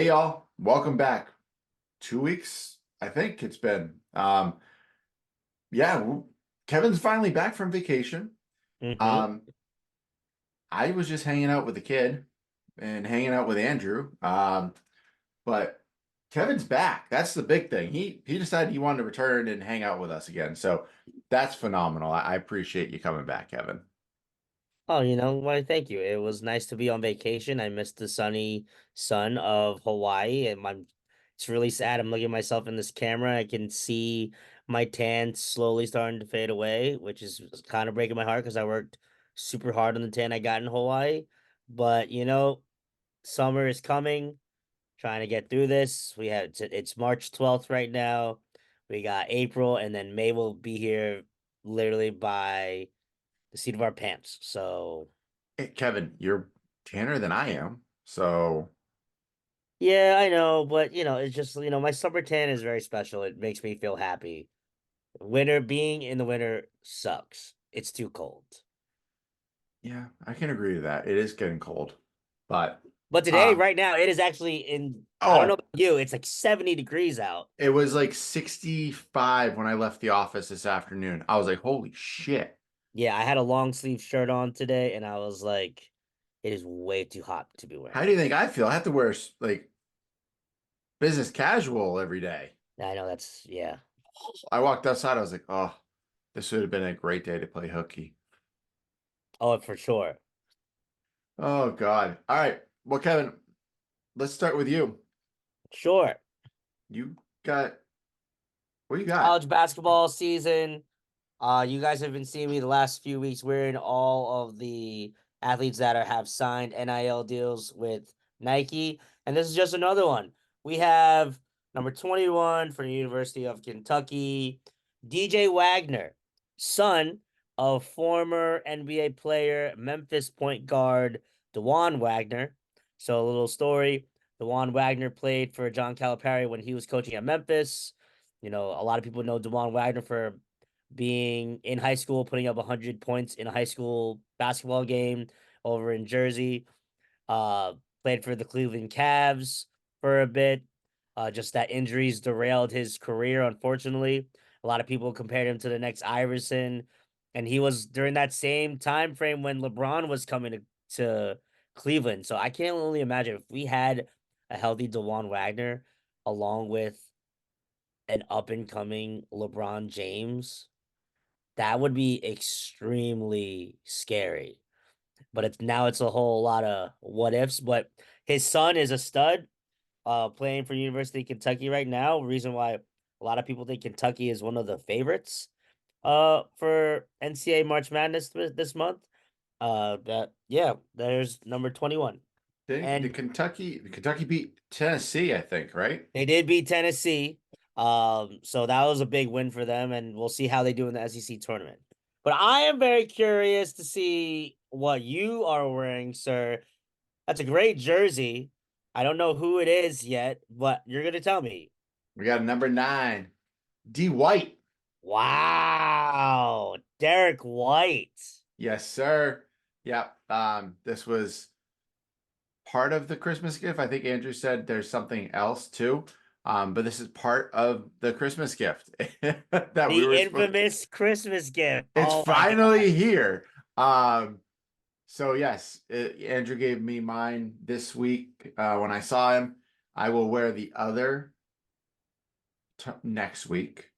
y'all, welcome back. 2 weeks, I think it's been. Yeah, Kevin's finally back from vacation. Hmm. Um, I was just hanging out with the kid and hanging out with Andrew. But Kevin's back. That's the big thing. He decided he wanted to return and hang out with us again. So that's phenomenal. I appreciate you coming back, Kevin. Oh, why, thank you. It was nice to be on vacation. I missed the sunny sun of Hawaii, and it's really sad. I'm looking at myself in this camera. I can see my tan slowly starting to fade away, which is kind of breaking my heart because I worked super hard on the tan I got in Hawaii. But, summer is coming, trying to get through this. It's March 12th right now. We got April, and then May will be here literally by the seat of our pants. So Hey, Kevin, you're tanner than I am. So yeah, I know, but it's just my summer tan is very special. It makes me feel happy. Winter being in the winter sucks. It's too cold. yeah, I can agree to that. It is getting cold. But But today, um, right now, it is actually I don't know oh, about you, it's like 70 degrees out. it was like 65 when I left the office this afternoon. I was like, holy shit. Yeah, I had a long sleeve shirt on today and I was like, it is way too hot to be How wearing do you that. think I feel? I have to wear like business casual every day. I know yeah. I walked outside, I was like, oh, this would have been a great day to play hooky. Oh, for sure. Oh God. All right. Well, Kevin, let's start with you. Sure. You got what you got? College basketball season. You guys have been seeing me the last few weeks wearing all of the athletes that have signed NIL deals with Nike, and this is just another one. We have number 21 for the University of Kentucky, DJ Wagner, son of former NBA player, Memphis point guard DeJuan Wagner. So a little story. DeJuan Wagner played for John Calipari when he was coaching at Memphis. A lot of people know DeJuan Wagner for being in high school, putting up 100 points in a high school basketball game over in Jersey. Uh, Played for the Cleveland Cavs for a bit. Just that injuries derailed his career, unfortunately. A lot of people compared him to the next Iverson, and he was during that same time frame when LeBron was coming to Cleveland. So I can't only imagine if we had a healthy DeJuan Wagner along with an up and coming LeBron James, that would be extremely scary. But it's a whole lot of what ifs. But his son is a stud, playing for University of Kentucky right now. Reason why a lot of people think Kentucky is one of the favorites for NCAA March Madness this month. That yeah, there's number 21. Didn't And The Kentucky beat Tennessee, I think, right? they did beat Tennessee. So that was a big win for them, and we'll see how they do in the SEC tournament. But I am very curious to see what you are wearing, sir. That's a great jersey. I don't know who it is yet, but you're gonna tell me. We got number 9, D White. Wow, Derek White. Yes, sir. Yep. This was part of the Christmas gift. I think Andrew said there's something else too. But this is part of the Christmas gift that we The were supposed. infamous Christmas gift. It's Oh my finally here. So yes, Andrew gave me mine this week when I saw him. I will wear the other t next week.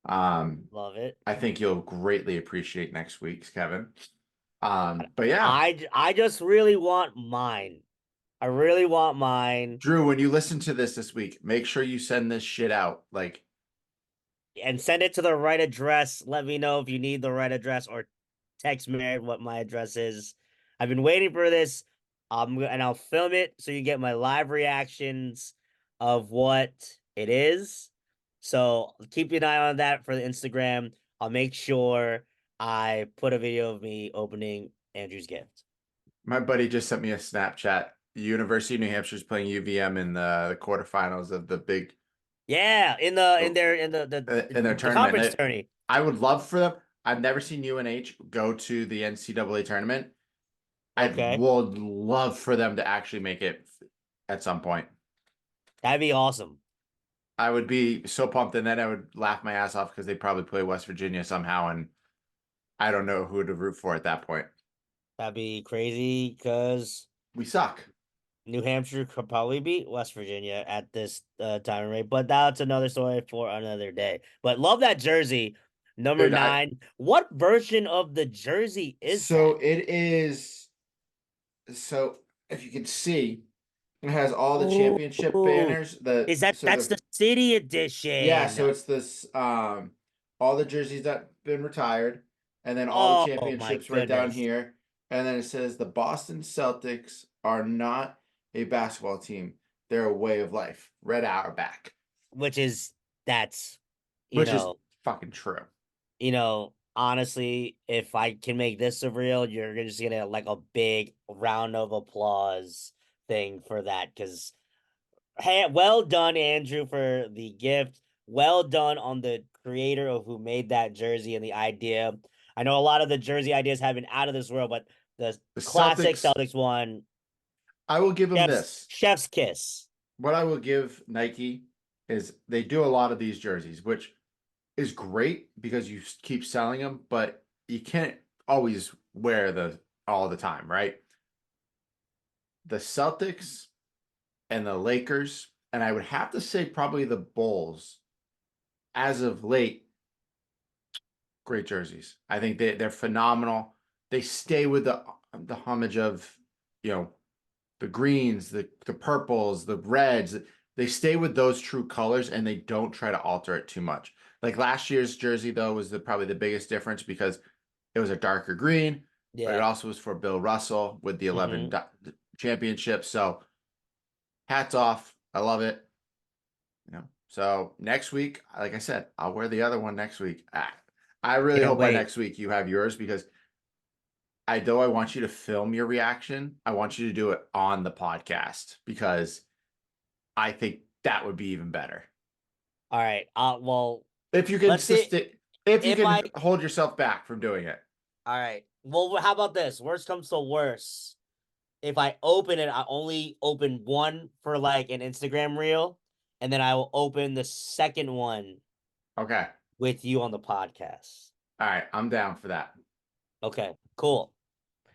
love it. I think you'll greatly appreciate next week's, Kevin. But yeah, I just really want mine. I really want mine. Drew, when you listen to this week, make sure you send this shit out. Like, And send it to the right address. Let me know if you need the right address or text me what my address is. I've been waiting for this. And I'll film it so you get my live reactions of what it is. So keep an eye on that for the Instagram. I'll make sure I put a video of me opening Andrew's gift. my buddy just sent me a Snapchat. University of New Hampshire is playing UVM in the quarterfinals of the big Yeah, in their the tournament. conference tourney. I would love for them. I've never seen UNH go to the NCAA tournament. I Okay. would love for them to actually make it at some point. That'd be awesome. I would be so pumped, and then I would laugh my ass off because they'd probably play West Virginia somehow, and I don't know who to root for at that point. That'd be crazy because We suck. New Hampshire could probably beat West Virginia at this time and rate, but that's another story for another day. But love that jersey, number Dude, 9. What version of the jersey is so that? it is. So if you can see, it has all the championship Oh, banners. The is that so that's the the city Yeah, edition? so it's this all the jerseys that been retired, and then all the Oh my championships right down goodness. here. And then it says the Boston Celtics are not a basketball team. They're a way of life. Red Auerbach. Which is that's you Which is know, fucking true. honestly, if I can make this surreal, you're just gonna like a big round of applause thing for that because hey, well done, Andrew, for the gift. Well done on the creator of who made that jersey and the idea. I know a lot of the jersey ideas have been out of this world, but the The classic Celtics, Celtics one, I will give them this. chef's kiss. What I will give Nike is they do a lot of these jerseys, which is great because you keep selling them, but you can't always wear the all the time, right? The Celtics and the Lakers, and I would have to say probably the Bulls, as of late, great jerseys. I think they're phenomenal. They stay with the homage of, you know, the greens, the purples, the reds. They stay with those true colors and they don't try to alter it too much. Like last year's jersey though was probably the biggest difference because it was a darker green, but it Yeah. also was for Bill Russell with the 11 Hmm. championships. So hats off. I love it. So next week, like I said, I'll wear the other one next week. I really Can't hope by wait. next week you have yours because I want you to film your reaction. I want you to do it on the podcast because I think that would be even better. All right. Well, If you can let's see sustain, if you if I. can hold yourself back from doing it. All right. Well, how about this? Worst comes to worst. If I open it, I only open one for like an Instagram reel, and then I will open the second one Okay. with you on the podcast. All right. I'm down for that. Okay, cool.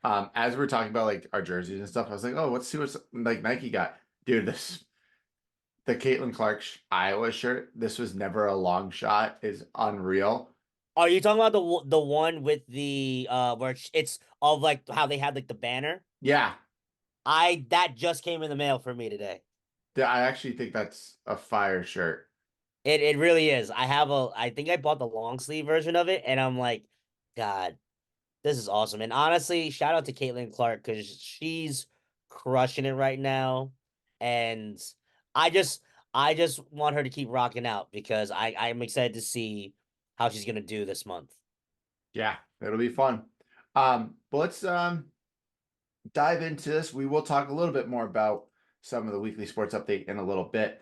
As we were talking about like our jerseys and stuff, I was like, oh, let's see what's like Nike got. Dude, the Caitlin Clark Iowa shirt, this was never a long shot, is unreal. Are you talking about the one with the where it's of like how they had like the banner? Yeah. I that just came in the mail for me today. I actually think that's a fire shirt. It really is. I think I bought the long sleeve version of it, and I'm like, God, this is awesome. And honestly, shout out to Caitlin Clark because she's crushing it right now. And I just I just want her to keep rocking out because I'm excited to see how she's gonna do this month. Yeah, it'll be fun. But let's dive into this. We will talk a little bit more about some of the weekly sports update in a little bit.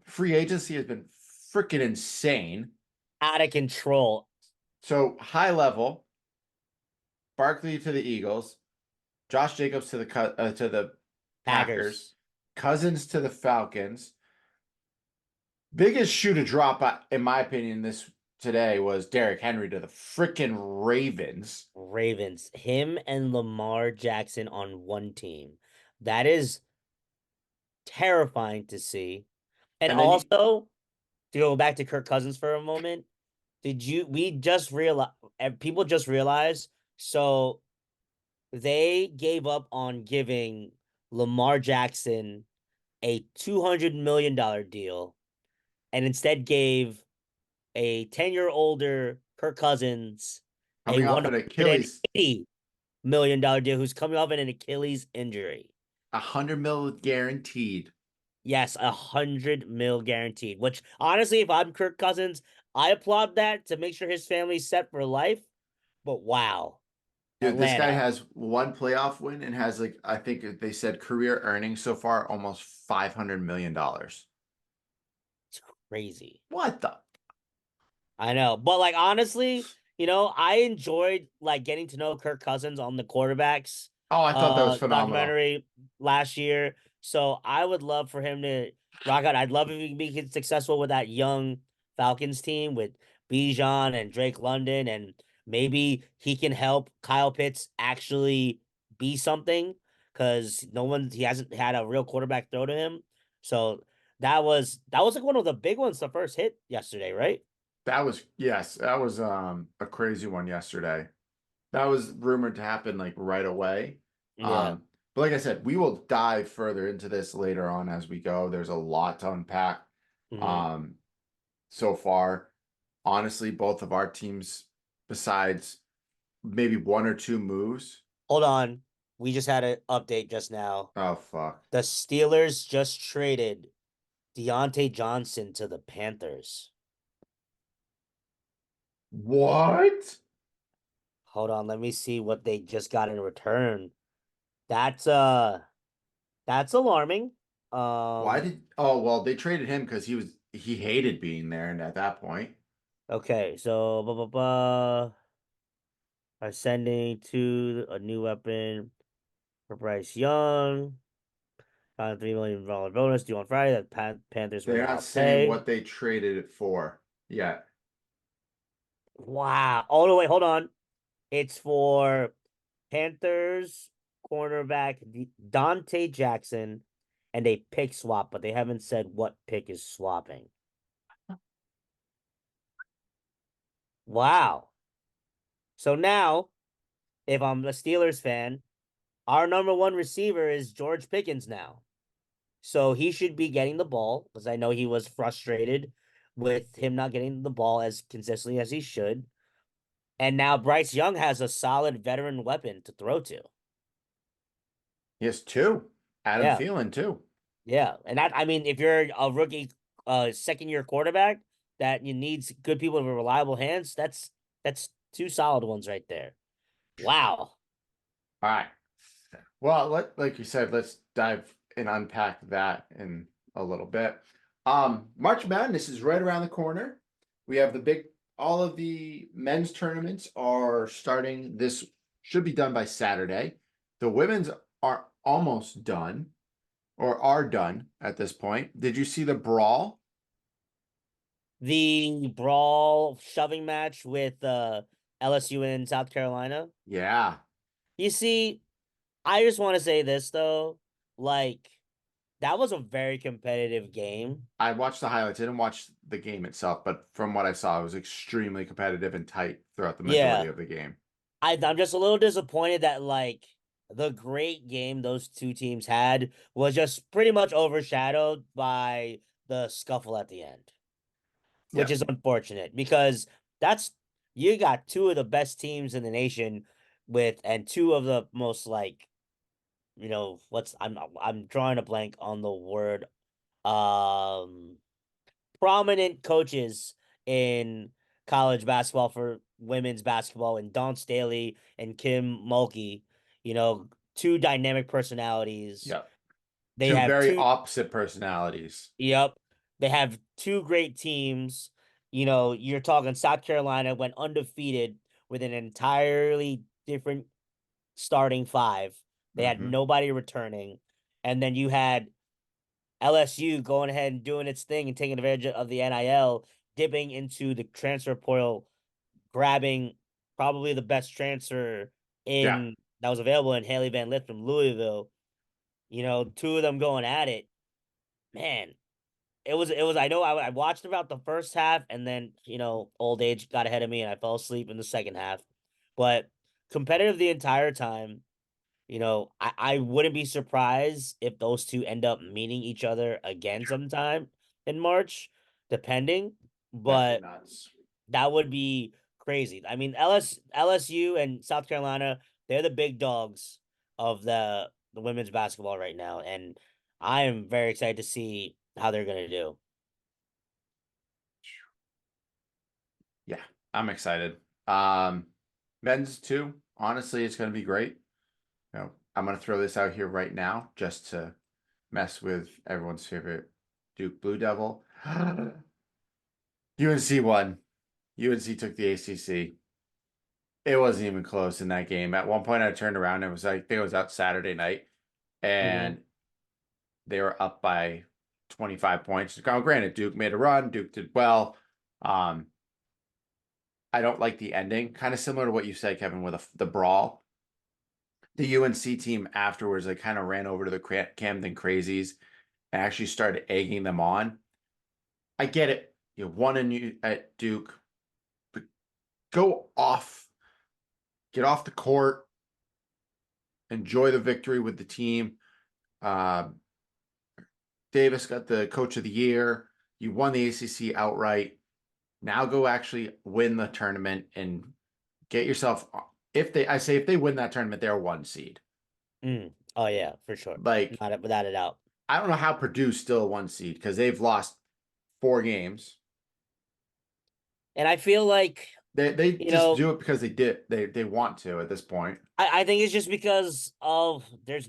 Free agency has been freaking insane. Out of control. So high level, Barkley to the Eagles, Josh Jacobs to the Packers. Packers, Cousins to the Falcons. Biggest shoe to drop, in my opinion, this today was Derrick Henry to the freaking Ravens. Ravens. Him and Lamar Jackson on one team. That is terrifying to see. And And then also, to go back to Kirk Cousins for a moment, we just realize, people just realized, so they gave up on giving Lamar Jackson a $200 million deal and instead gave a 10-year older Kirk Cousins a coming off an Achilles, $180 million deal who's coming off an Achilles injury. 100 mil guaranteed. Yes, 100 mil guaranteed. Which honestly, if I'm Kirk Cousins, I applaud that to make sure his family's set for life. But wow, Dude, this guy Atlanta, has one playoff win and has like I think they said career earnings so far almost $500 million. it's crazy. What the? I know, but like honestly, I enjoyed like getting to know Kirk Cousins on the quarterbacks Oh, I thought that was phenomenal. documentary last year. So I would love for him to Rock out. I'd love if he can be successful with that young Falcons team with Bijan and Drake London, and maybe he can help Kyle Pitts actually be something because he hasn't had a real quarterback throw to him. So that was like one of the big ones, the first hit yesterday, right? That was yes, that was a crazy one yesterday. That was rumored to happen like right away. Yeah. But like I said, we will dive further into this later on as we go. There's a lot to unpack. Hmm. Um, so far, honestly, both of our teams, besides maybe one or two moves. Hold on. We just had an update just now. Oh fuck. The Steelers just traded Deontay Johnson to the Panthers. What? Hold on, let me see what they just got in return. That's alarming. Why Um, did oh well they traded him because he hated being there and at that point. okay, so are sending to a new weapon for Bryce Young. Got a $3 million bonus due on Friday that Panthers will They're not now saying pay. what they traded it for yet. Wow. Oh no, wait, hold on. It's for Panthers cornerback Dante Jackson and a pick swap, but they haven't said what pick is swapping. Wow. So now, if I'm a Steelers fan, our number one receiver is George Pickens now. So he should be getting the ball because I know he was frustrated with him not getting the ball as consistently as he should. And now Bryce Young has a solid veteran weapon to throw to. He has two. Adam Yeah. Thielen too. Yeah. And that, I mean, if you're a rookie, second year quarterback that you needs good people with reliable hands, that's two solid ones right there. Wow. All right. Well, like you said, let's dive and unpack that in a little bit. March Madness is right around the corner. We have all of the men's tournaments are starting this, should be done by Saturday. The women's are almost done or are done at this point. Did you see the brawl? The brawl shoving match with LSU and South Carolina. Yeah, You see, I just want to say this though, like that was a very competitive game. I watched the highlights. I didn't watch the game itself, but from what I saw, it was extremely competitive and tight throughout the majority Yeah, of the game. I'm just a little disappointed that like the great game those two teams had was just pretty much overshadowed by the scuffle at the end, which Yeah. is unfortunate because that's you got two of the best teams in the nation with and two of the most like what's I'm drawing a blank on the word um prominent coaches in college basketball for women's basketball and Dawn Staley and Kim Mulkey, you know, two dynamic personalities. Yeah. They Two have very two, opposite personalities. yep, they have two great teams. You're talking South Carolina went undefeated with an entirely different starting five. They had Hmm. nobody returning. And then you had LSU going ahead and doing its thing and taking advantage of the NIL, dipping into the transfer portal, grabbing probably the best transfer Yeah. in that was available in Haley Van Lith from Louisville. Two of them going at it. Man, it was. I know I watched about the first half, and then old age got ahead of me, and I fell asleep in the second half. But competitive the entire time. I wouldn't be surprised if those two end up meeting each other again sometime in March, depending. That'd be But nuts. that would be crazy. I mean, LSU and South Carolina, they're the big dogs of the women's basketball right now, and I am very excited to see how they're gonna do. Yeah, I'm excited. Men's too. Honestly, it's going to be great. I'm going to throw this out here right now just to mess with everyone's favorite Duke Blue Devil. UNC won. UNC took the ACC. It wasn't even close in that game. At one point, I turned around and it was like, I think it was out Saturday night, Hmm. and they were up by 25 points. Now, granted, Duke made a run. Duke did well. I don't like the ending. Kind of similar to what you said, Kevin, with the brawl. The UNC team afterwards, they kind of ran over to the Camden Crazies and actually started egging them on. I get it. You won at Duke, but go off, get off the court, enjoy the victory with the team. Davis got the coach of the year. You won the ACC outright. Now go actually win the tournament and get yourself. If they win that tournament, they're 1 seed. Oh yeah, for sure. Like, Not without a doubt. I don't know how Purdue's still a 1 seed because they've lost 4 games. And I feel like They you just know, do it because they want to at this point. I think it's just because of there's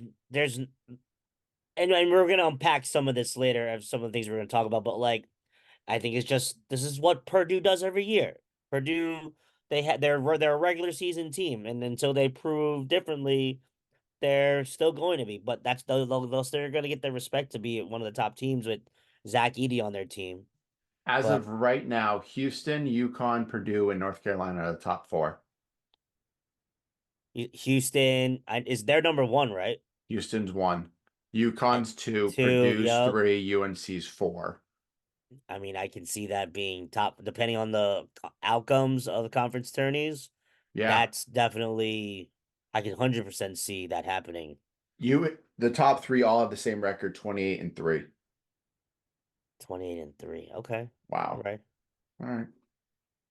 and we're gonna unpack some of this later of some of the things we're gonna talk about, but like I think it's just this is what Purdue does every year. Purdue they're a regular season team, and until they prove differently, they're still going to be. But they're going to get their respect to be one of the top teams with Zach Edey on their team. As But of right now, Houston, UConn, Purdue, and North Carolina are the top 4. Houston is their number 1, right? Houston's 1. UConn's 2, 2, Purdue's yup. 3, UNC's 4. I mean, I can see that being top, depending on the outcomes of the conference tourneys. Yeah. That's definitely, I can 100% see that happening. The top 3 all have the same record, 28-3. 28-3. Okay. All Wow. right. All right.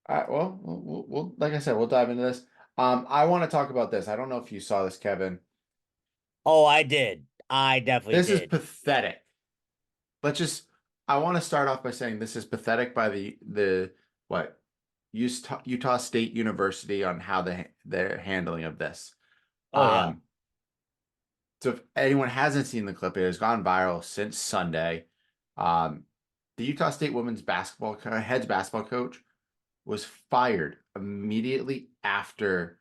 All right. Well, we'll like I said, we'll dive into this. I want to talk about this. I don't know if you saw this, Kevin. Oh, I did. I definitely This is did. pathetic. I want to start off by saying this is pathetic by the what Utah State University on how their handling of this. Oh yeah. So if anyone hasn't seen the clip, it has gone viral since Sunday. The Utah State women's head basketball coach was fired immediately after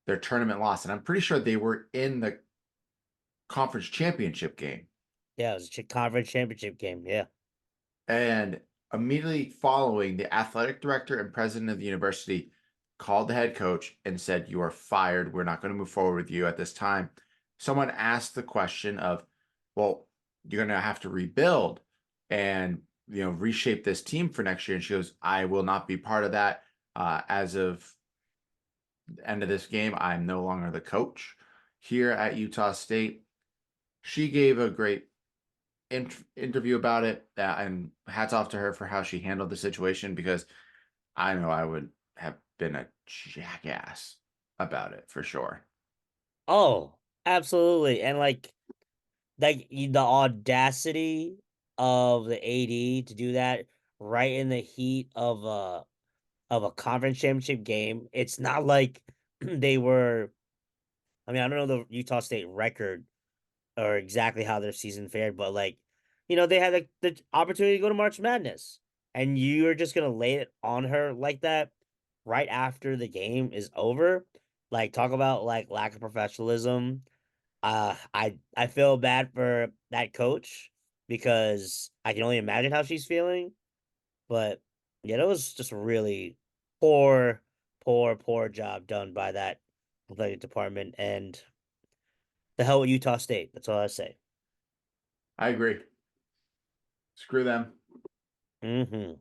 their tournament loss, and I'm pretty sure they were in the conference championship game. Yeah, it was a conference championship game. Yeah. And immediately following, the athletic director and president of the university called the head coach and said, "You are fired. We're not going to move forward with you at this time." Someone asked the question of, "Well, you're going to have to rebuild and reshape this team for next year." And she goes, "I will not be part of that. As of the end of this game, I'm no longer the coach here at Utah State." She gave a great interview about it, and hats off to her for how she handled the situation, because I know I would have been a jackass about it for sure. Oh, absolutely. And like the audacity of the AD to do that right in the heat of a conference championship game. It's not like they were I mean, I don't know the Utah State record or exactly how their season fared, but like, they had the opportunity to go to March Madness, and you're just gonna lay it on her like that right after the game is over. Like, talk about like lack of professionalism. I feel bad for that coach because I can only imagine how she's feeling. But yeah, that was just a really poor, poor job done by that athletic department and the hell with Utah State. That's all I say. I agree. Screw them. Mm-hmm.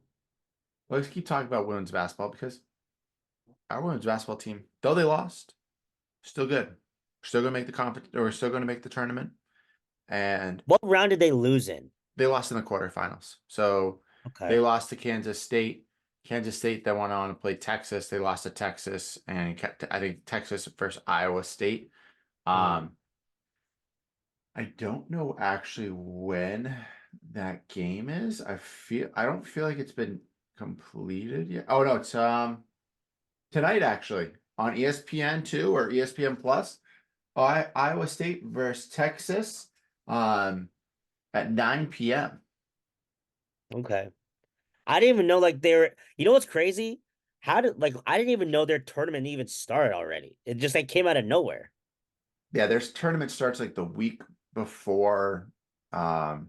Let's keep talking about women's basketball, because our women's basketball team, though they lost, still good. Still gonna make the conference, or still gonna make the tournament. And What round did they lose in? they lost in the quarterfinals. So they Okay. lost to Kansas State. Kansas State then went on to play Texas. They lost to Texas, and kept, I think, Texas versus Iowa State. Mm. I don't know actually when that game is. I don't feel like it's been completed yet. Oh no, it's tonight actually on ESPN 2 or ESPN Plus. Iowa State versus Texas at 9 p.m. Okay. I didn't even know like they were. You know what's crazy? How did like I didn't even know their tournament even started already. It just like came out of nowhere. Yeah, their tournament starts like the week before um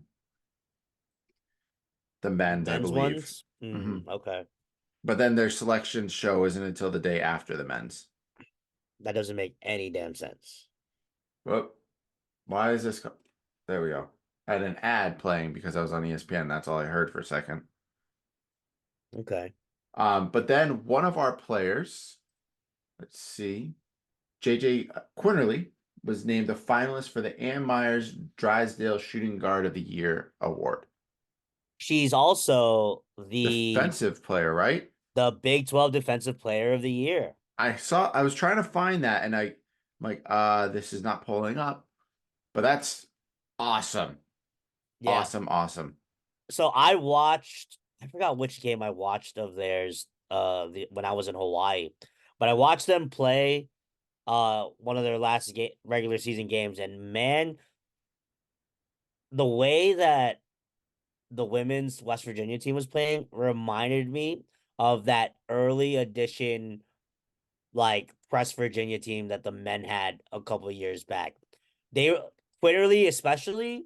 the men's, I Men's believe. ones? Hmm. Okay. But then their selection show isn't until the day after the men's. That doesn't make any damn sense. Well, why is this? There we go. I had an ad playing because I was on ESPN. That's all I heard for a second. Okay. But then one of our players, let's see, JJ Quinterly was named a finalist for the Ann Myers Drysdale Shooting Guard of the Year award. She's also Defensive player, right? the Big 12 Defensive Player of the Year. I was trying to find that and I'm like, this is not pulling up, but that's awesome. Yeah. Awesome, awesome. So I watched, I forgot which game I watched of theirs when I was in Hawaii, but I watched them play one of their last regular season games, and man, the way that the women's West Virginia team was playing reminded me of that early edition like West Virginia team that the men had a couple of years back. They literally, especially,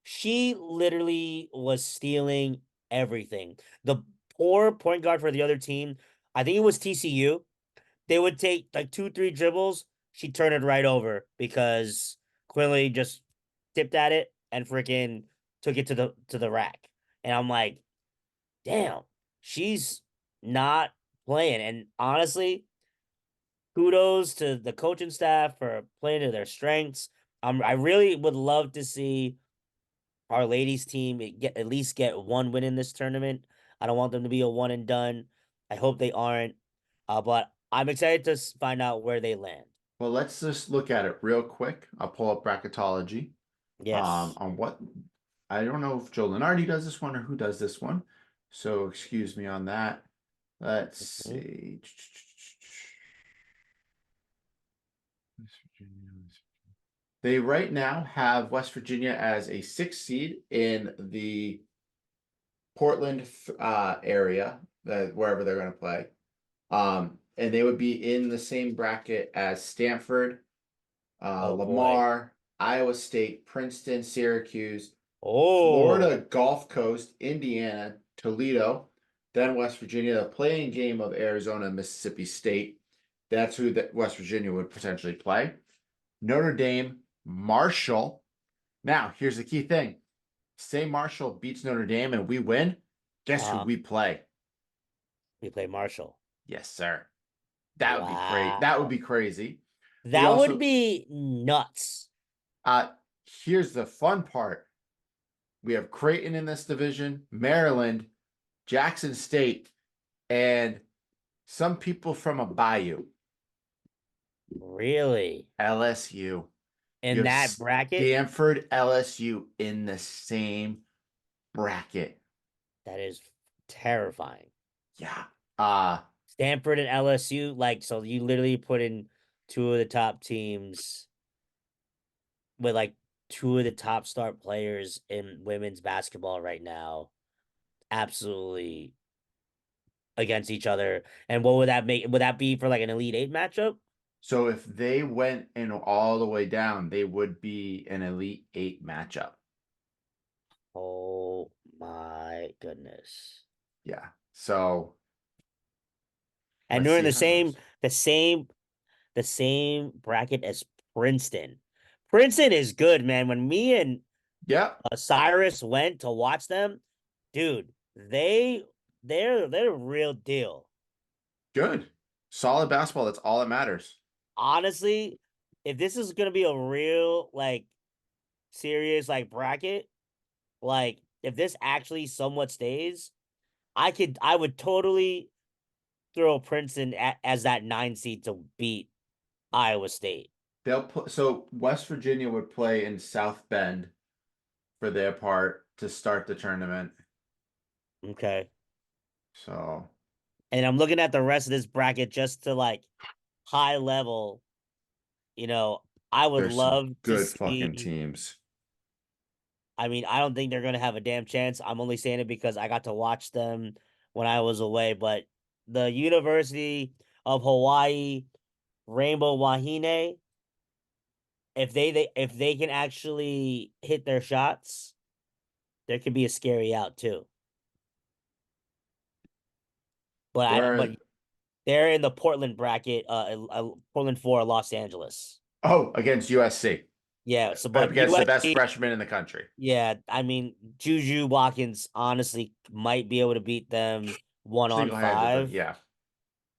she literally was stealing everything. The poor point guard for the other team, I think it was TCU. They would take like 2, 3 dribbles. She'd turn it right over because Quinley just tipped at it and freaking took it to the rack. And I'm like, damn, she's not playing. And honestly, kudos to the coaching staff for playing to their strengths. I really would love to see our ladies team get at least get one win in this tournament. I don't want them to be a one and done. I hope they aren't. But I'm excited to find out where they land. Well, let's just look at it real quick. I'll pull up bracketology. Yes. On what I don't know if Joe Lenardi does this one or who does this one. So excuse me on that. Let's Mhm. see. West Virginia. They right now have West Virginia as a 6th seed in the Portland area, wherever they're going to play. And they would be in the same bracket as Stanford, Oh boy. Lamar, Iowa State, Princeton, Syracuse, Oh, Florida Gulf Coast, Indiana, Toledo, then West Virginia, the playing game of Arizona and Mississippi State. That's who West Virginia would potentially play. Notre Dame, Marshall. Now, here's the key thing. Say Marshall beats Notre Dame and we win. Guess who we play? we play Marshall. Yes, sir. That would be crazy. That would Wow. be crazy. We That would also be nuts. uh here's the fun part. We have Creighton in this division, Maryland, Jackson State, and some people from a bayou, Really? LSU. You In have that bracket? Stanford, LSU in the same bracket. That is terrifying. Yeah. Stanford and LSU, like, so you literally put in two of the top teams with like two of the top star players in women's basketball right now, absolutely against each other. And what would that make? Would that be for like an Elite Eight matchup? So if they went in all the way down, they would be an Elite Eight matchup. Oh my goodness. Yeah. So And let's they're in see how it goes. the same, the same bracket as Princeton. Princeton is good, man. When me and Yep. Cyrus went to watch them, dude, they're a real deal. Good. Solid basketball. That's all that matters. Honestly, if this is gonna be a real like serious like bracket, like if this actually somewhat stays, I would totally throw Princeton as that 9 seed to beat Iowa State. They'll put so West Virginia would play in South Bend for their part to start the tournament. Okay. So And I'm looking at the rest of this bracket just to like high level, you know, I would there's some love to good fucking see. teams. I mean, I don't think they're going to have a damn chance. I'm only saying it because I got to watch them when I was away. But the University of Hawaii, Rainbow Wahine, if they can actually hit their shots, there could be a scary out too. but Where? they're in the Portland bracket, Portland for Los Angeles. Oh, against USC. Yeah, so but Against the best USC, freshman in the country. yeah, I mean Juju Watkins honestly might be able to beat them one on Single-handedly, five, yeah.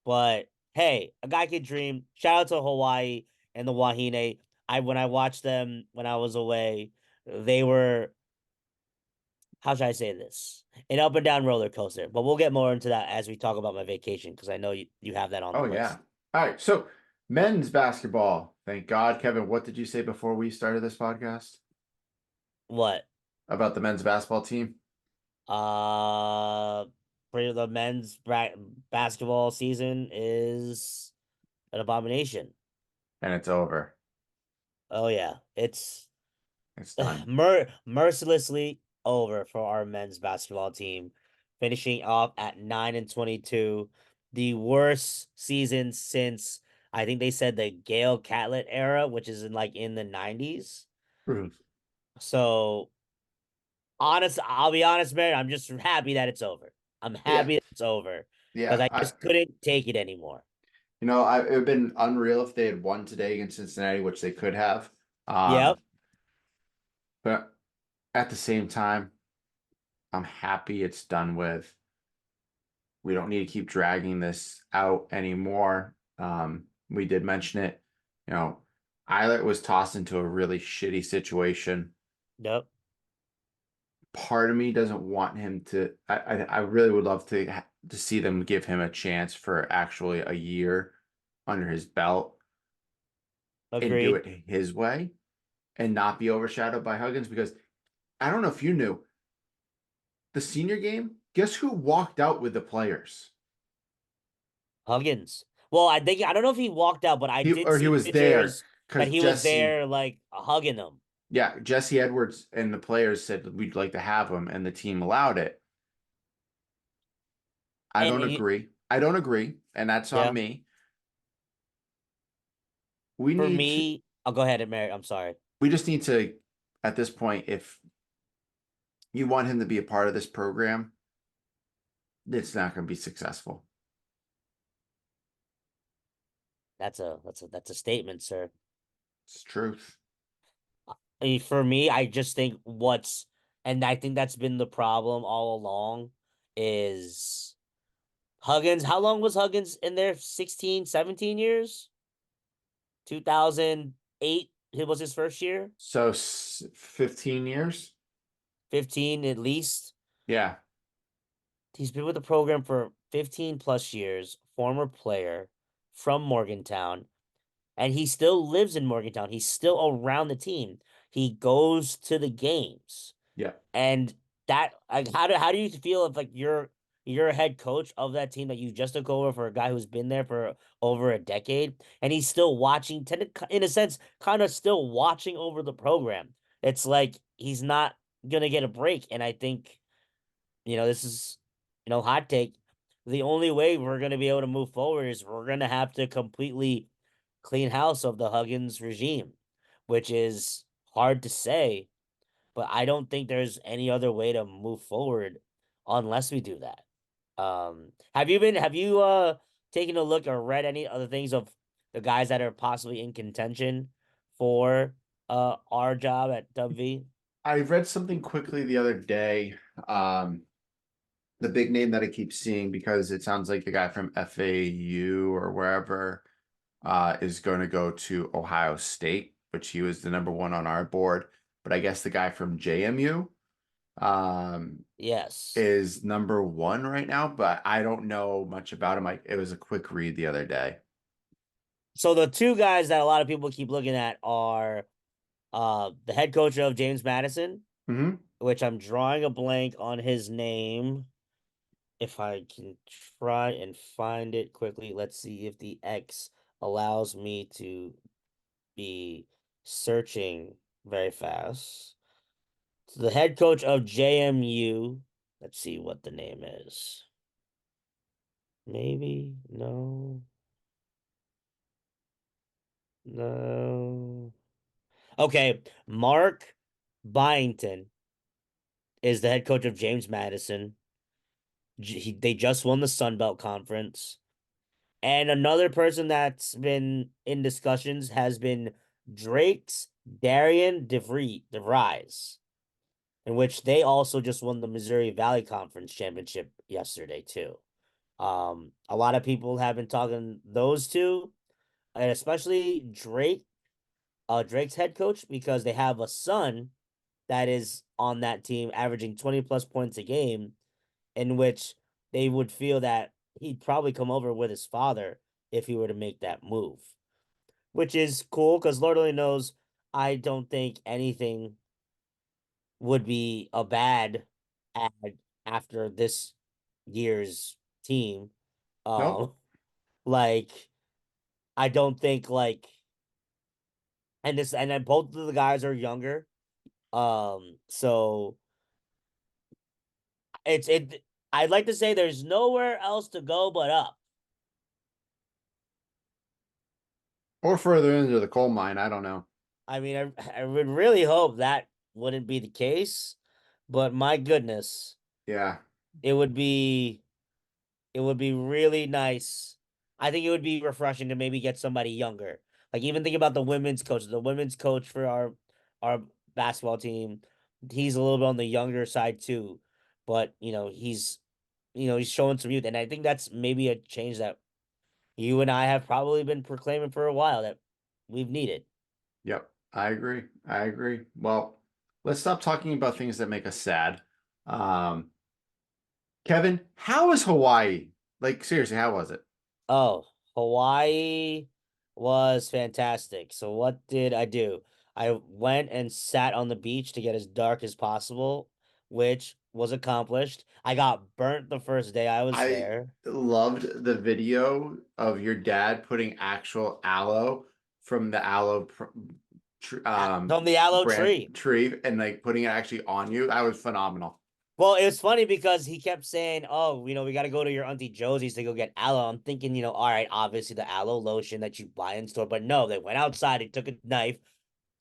but hey, a guy can dream. Shout out to Hawaii and the Wahine. When I watched them when I was away, they were, how should I say this? An up and down roller coaster. But we'll get more into that as we talk about my vacation because I know you have that on the Oh yeah. list. All right. So men's basketball. Thank God, Kevin. What did you say before we started this podcast What? about the men's basketball team? Uh, for the men's basketball season is an abomination. And it's over. Oh yeah, it's It's done. mercilessly over for our men's basketball team, finishing off at 9-22, the worst season since I think they said the Gail Catlett era, which is in the 90s. Mhm. So I'll be honest, man, I'm just happy that it's over. I'm Yeah. happy that it's over because Yeah. I just couldn't take it anymore. It would have been unreal if they had won today against Cincinnati, which they could have. Yep. But at the same time, I'm happy it's done with. We don't need to keep dragging this out anymore. We did mention it. You know, Eilert was tossed into a really shitty situation. Yep. Part of me doesn't want him to. I really would love to see them give him a chance for actually a year under his belt and do Agreed. it his way and not be overshadowed by Huggins because I don't know if you knew the senior game. Guess who walked out with the players? Huggins. Well, I don't know if he walked out, but I did He see was there pictures that because he was there like hugging them. Jesse Edwards and the players said we'd like to have him, and the team allowed it. I And don't agree. I don't agree, and that's on yeah, me. We for need to. me, I'll go ahead and Mary. I'm sorry. We just need to, at this point, if you want him to be a part of this program, it's not going to be successful. That's a statement, sir. It's truth. I mean, for me, I just think and I think that's been the problem all along is Huggins. How long was Huggins in there? 16, 17 years? 2008, it was his first year. So 15 years? 15 at least. Yeah. He's been with the program for 15 plus years, former player from Morgantown, and he still lives in Morgantown. He's still around the team. He goes to the games. Yeah. And that like how do you feel if like you're a head coach of that team that you just took over for a guy who's been there for over a decade and he's still watching in a sense kind of still watching over the program. It's like he's not gonna get a break. And I think, this is, hot take. The only way we're gonna be able to move forward is we're gonna have to completely clean house of the Huggins regime, which is hard to say, but I don't think there's any other way to move forward unless we do that. Have you taken a look or read any other things of the guys that are possibly in contention for our job at WV? I read something quickly the other day. Um, the big name that I keep seeing because it sounds like the guy from FAU or wherever is going to go to Ohio State, which he was the number one on our board. But I guess the guy from JMU Yes. is number one right now, but I don't know much about him. It was a quick read the other day. So the two guys that a lot of people keep looking at are the head coach of James Madison, Hmm. which I'm drawing a blank on his name. If I can try and find it quickly, let's see if the X allows me to be searching very fast. So the head coach of JMU, let's see what the name is. Maybe, no, no. Okay, Mark Byington is the head coach of James Madison. They just won the Sun Belt Conference. And another person that's been in discussions has been Drake's Darian DeVries, in which they also just won the Missouri Valley Conference championship yesterday too. A lot of people have been talking those two, and especially Drake's head coach, because they have a son that is on that team averaging 20 plus points a game, in which they would feel that he'd probably come over with his father if he were to make that move, which is cool because Lord only knows I don't think anything would be a bad ad after this year's team. Nope. Um, like I don't think like and then both of the guys are younger. So it I'd like to say there's nowhere else to go but up. Or further into the coal mine. I don't know. I mean, I would really hope that wouldn't be the case, but my goodness, Yeah. it would be it would be really nice. I think it would be refreshing to maybe get somebody younger. Like even think about the women's coach. The women's coach for our basketball team, he's a little bit on the younger side too, but he's showing some youth, and I think that's maybe a change that you and I have probably been proclaiming for a while that we've needed. Yep. I agree. I agree. Well, let's stop talking about things that make us sad. Um, Kevin, how is Hawaii? Like, seriously, how was it? Oh, Hawaii was fantastic. So what did I do? I went and sat on the beach to get as dark as possible, which was accomplished. I got burnt the first day I was I there. loved the video of your dad putting actual aloe from the tr From the aloe brand tree. tree and like putting it actually on you. That was phenomenal. Well, it was funny because he kept saying, "Oh, we got to go to your Auntie Josie's to go get aloe." I'm thinking, all right, obviously the aloe lotion that you buy in store, but no, they went outside, they took a knife,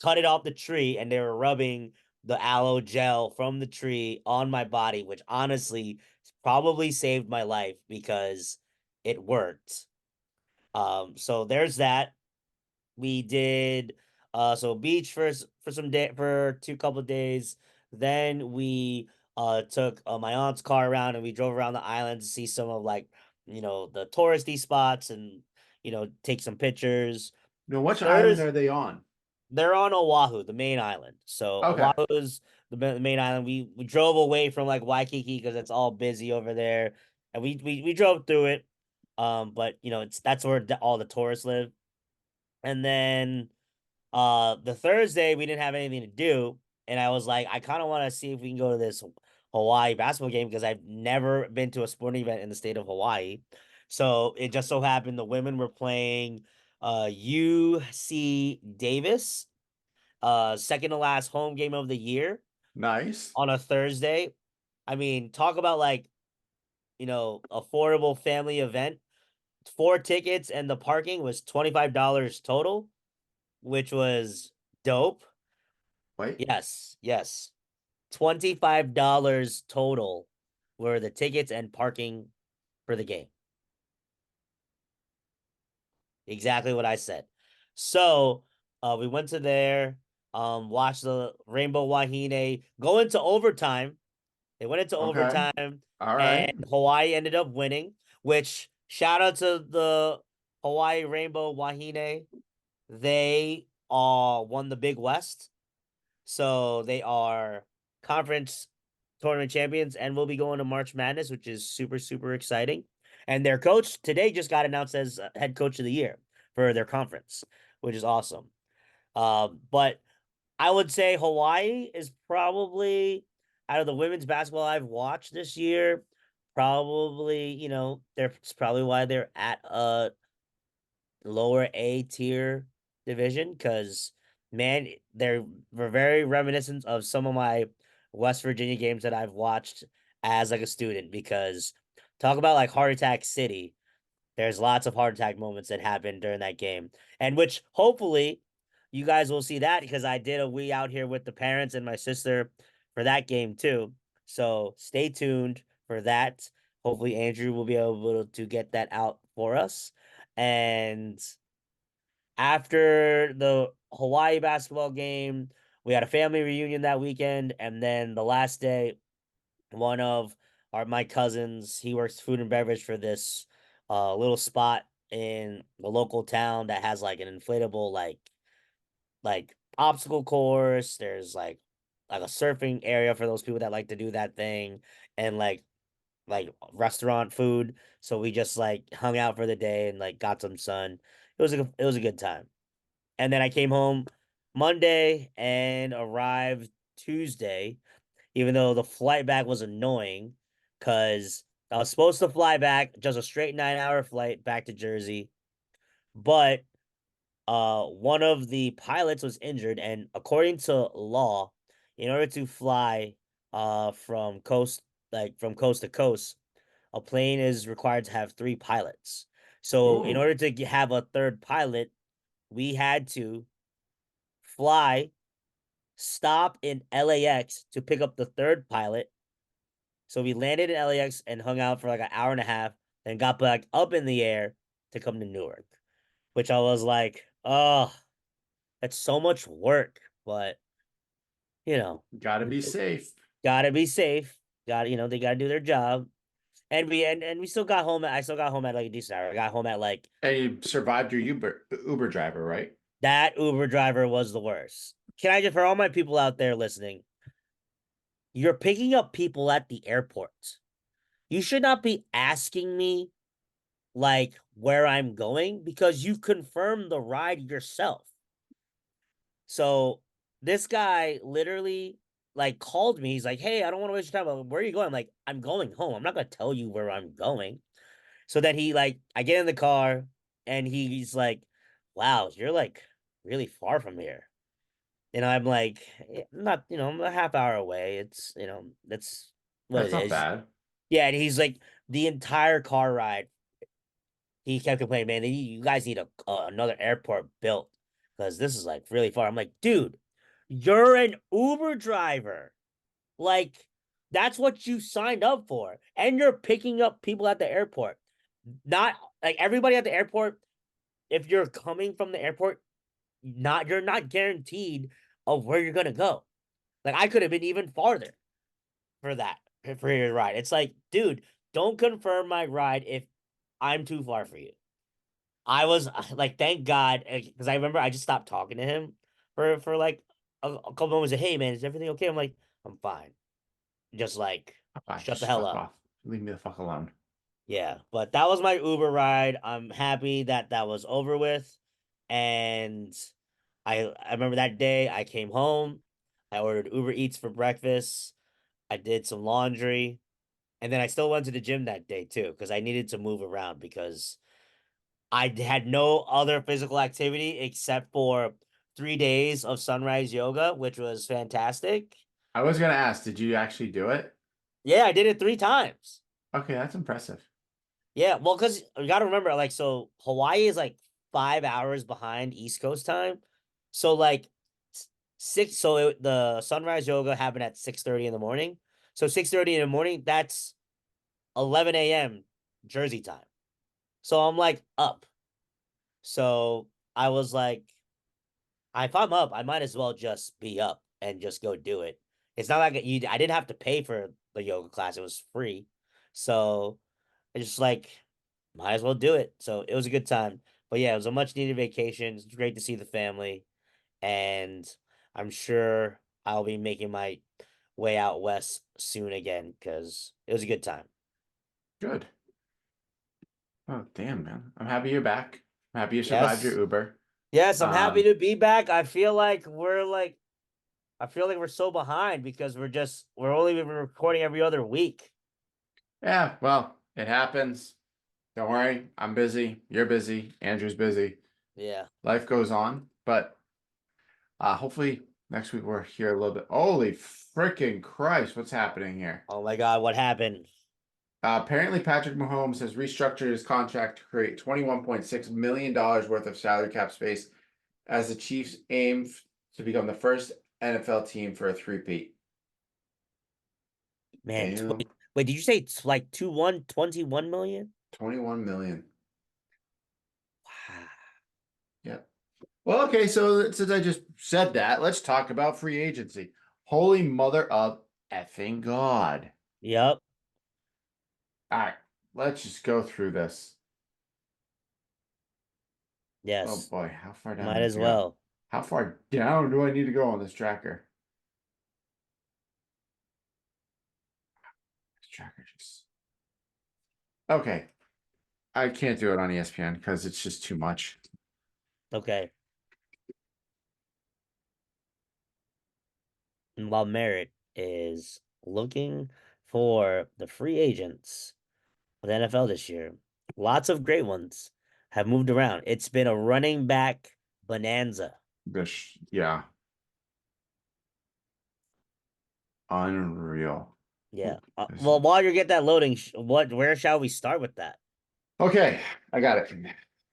cut it off the tree, and they were rubbing the aloe gel from the tree on my body, which honestly probably saved my life because it worked. So there's that. We did so beach for some day for two couple of days. Then we took my aunt's car around and we drove around the island to see some of like the touristy spots and take some pictures. Now, which island There's are they on? they're on Oahu, the main island. So Okay. Oahu is the main island. We drove away from like Waikiki because it's all busy over there, and we drove through it. But that's where all the tourists live. And then the Thursday we didn't have anything to do, and I was like, I kind of want to see if we can go to this Hawaii basketball game because I've never been to a sporting event in the state of Hawaii. So it just so happened the women were playing UC Davis, second to last home game of the year Nice. on a Thursday. I mean, talk about like, affordable family event. Four tickets and the parking was $25 total, which was dope. Wait. Yes, yes. $25 total were the tickets and parking for the game. Exactly what I said. So we went to there, watched the Rainbow Wahine go into overtime. They went into Okay. overtime, All and right. Hawaii ended up winning, which shout out to the Hawaii Rainbow Wahine. They won the Big West. So they are conference tournament champions and will be going to March Madness, which is super, super exciting. And their coach today just got announced as head coach of the year for their conference, which is awesome. But I would say Hawaii is probably out of the women's basketball I've watched this year, probably, that's probably why they're at a lower A tier division because man, they're very reminiscent of some of my West Virginia games that I've watched as like a student because talk about like heart attack city. There's lots of heart attack moments that happen during that game. And which hopefully you guys will see that because I did a we out here with the parents and my sister for that game too. So stay tuned for that. hopefully Andrew will be able to get that out for us. And after the Hawaii basketball game, we had a family reunion that weekend, and then the last day, one of my cousins, he works food and beverage for this little spot in the local town that has like an inflatable like obstacle course. There's like a surfing area for those people that like to do that thing, and like restaurant food. So we just like hung out for the day and like got some sun. It was a good time. And then I came home Monday and arrived Tuesday, even though the flight back was annoying because I was supposed to fly back just a straight 9 hour flight back to Jersey, but one of the pilots was injured, and according to law, in order to fly from coast to coast, a plane is required to have three pilots. So in Ooh, order to have a third pilot, we had to fly, stop in LAX to pick up the third pilot. So we landed in LAX and hung out for like an hour and a half, then got back up in the air to come to Newark, which I was like, oh, that's so much work, but you know, gotta be safe. gotta be safe. Got they gotta do their job. And we still got home. I still got home at like a decent hour. I got home at like And you survived your Uber driver, right? that Uber driver was the worst. Can I just for all my people out there listening, you're picking up people at the airport. You should not be asking me like where I'm going because you confirmed the ride yourself. So this guy literally like called me. He's like, "Hey, I don't want to waste your time. Where are you going?" I'm like, "I'm going home. I'm not gonna tell you where I'm going." So then I get in the car and he's like, "Wow, you're like really far from here." And I'm like, I'm not, I'm a half hour away. It's, that's what it That's not is. bad. Yeah, and he's like, the entire car ride, he kept complaining, man, you guys need another airport built because this is like really far. I'm like, dude, you're an Uber driver. Like, that's what you signed up for. And you're picking up people at the airport. Not like everybody at the airport, if you're coming from the airport, you're not guaranteed of where you're gonna go. Like I could have been even farther for that for your ride. It's like, dude, don't confirm my ride if I'm too far for you. I was like, thank God, because I remember I just stopped talking to him for like a couple moments. Hey, man, is everything okay? I'm like, I'm fine. Just like, Fine, shut the just hell fuck up. off. Leave me the fuck alone. Yeah, but that was my Uber ride. I'm happy that that was over with, and I remember that day I came home. I ordered Uber Eats for breakfast. I did some laundry, and then I still went to the gym that day too because I needed to move around because I had no other physical activity except for 3 days of sunrise yoga, which was fantastic. I was gonna ask, did you actually do it? Yeah, I did it 3 times. Okay, that's impressive. Yeah, well, because you got to remember, like, so Hawaii is like 5 hours behind East Coast time. So, like, the sunrise yoga happened at 6:30 in the morning. So, 6:30 in the morning, that's 11 a.m. Jersey time. So, I'm like up. So, I was like, if I'm up, I might as well just be up and just go do it. It's not like I didn't have to pay for the yoga class, it was free. So, I just like might as well do it. So it was a good time. But yeah, it was a much needed vacation. It's great to see the family. And I'm sure I'll be making my way out west soon again because it was a good time. Good. Oh, damn, man. I'm happy you're back. I'm happy you survived your Yes. Uber. Yes, I'm happy Um, to be back. I feel like we're so behind because we're only been recording every other week. yeah, well, it happens. Don't worry. I'm busy. You're busy. Andrew's busy. Yeah. Life goes on. But hopefully next week we're here a little bit. Holy freaking Christ, what's happening here? Oh my God, what happened? Apparently, Patrick Mahomes has restructured his contract to create $21.6 million worth of salary cap space as the Chiefs aim to become the first NFL team for a three-peat. Man, Damn. Wait, did you say it's like 21 million? 21 million. Wow. Yep. Well, okay, so since I just said that, let's talk about free agency. Holy mother of effing God. Yep. All right, let's just go through this. Oh Yes. boy, how far down do Might I have as to go? well. How far down do I need to go on this tracker? This tracker just. Okay, I can't do it on ESPN because it's just too much. Okay. And while Merritt is looking for the free agents of the NFL this year, lots of great ones have moved around. It's been a running back bonanza. This, yeah, unreal. Yeah. This Well, is- while you get that loading, where shall we start with that? Okay, I got it.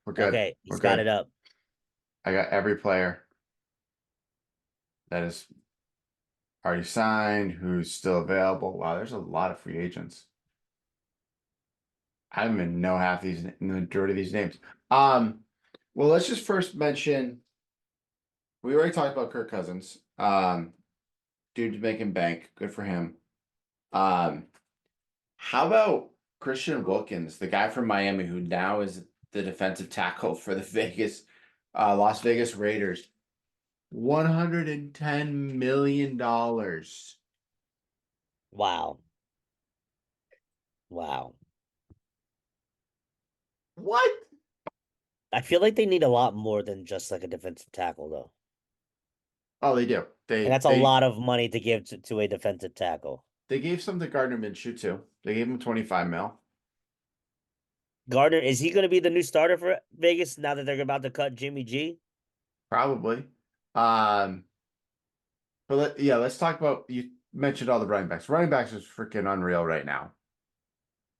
We're good. Okay, We're he's got it good. up. I got every player that is already signed, who's still available. Wow, there's a lot of free agents. I don't even know half these, the majority of these names. Um, well, let's just first mention we already talked about Kirk Cousins. Dude's making bank. Good for him. Um, how about Christian Wilkins, the guy from Miami who now is the defensive tackle for the Las Vegas Raiders? $110 million. Wow. Wow. What? I feel like they need a lot more than just like a defensive tackle, though. Oh, they do. And They that's a they lot of money to give to a defensive tackle. they gave some to Gardner Minshew too. They gave him 25 mil. Gardner, is he going to be the new starter for Vegas now that they're about to cut Jimmy G? Probably. Um, yeah, let's talk about you mentioned all the running backs. Running backs is freaking unreal right now.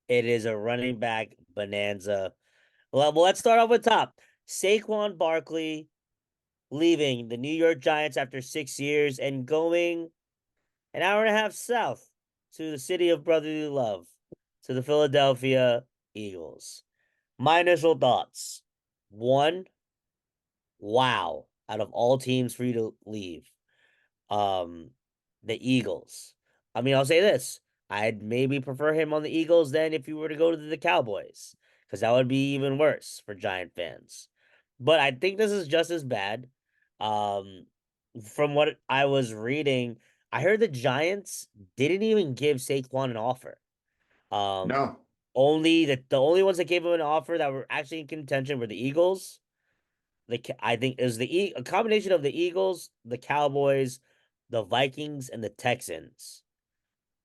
It is a running back bonanza. Well, let's start off with top. Saquon Barkley leaving the New York Giants after 6 years and going an hour and a half south to the city of brotherly love, to the Philadelphia Eagles. My initial thoughts. One, wow, out of all teams for you to leave. Um, the Eagles. I mean, I'll say this. I'd maybe prefer him on the Eagles than if you were to go to the Cowboys, because that would be even worse for Giant fans. But I think this is just as bad. Um, from what I was reading, I heard the Giants didn't even give Saquon an offer. Um, No. only the only ones that gave him an offer that were actually in contention were the Eagles. I think it was a combination of the Eagles, the Cowboys, the Vikings, and the Texans.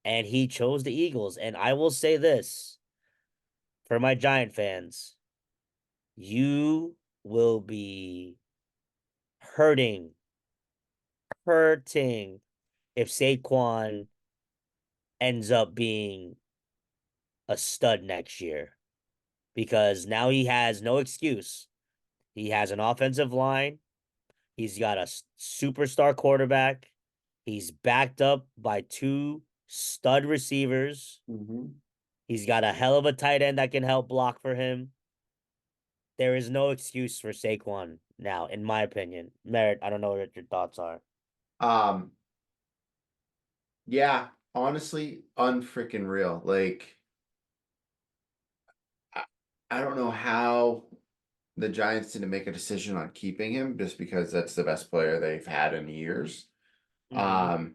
And he chose the Eagles. And I will say this for my Giant fans, you will be hurting, hurting if Saquon ends up being a stud next year because now he has no excuse. He has an offensive line. He's got a superstar quarterback. He's backed up by two stud receivers. Mm-hmm. He's got a hell of a tight end that can help block for him. There is no excuse for Saquon now, in my opinion. Merritt, I don't know what your thoughts are. Um, yeah, honestly, unfreaking real. Like, I, I don't know how the Giants didn't make a decision on keeping him just because that's the best player they've had in years. Mm-hmm. Um,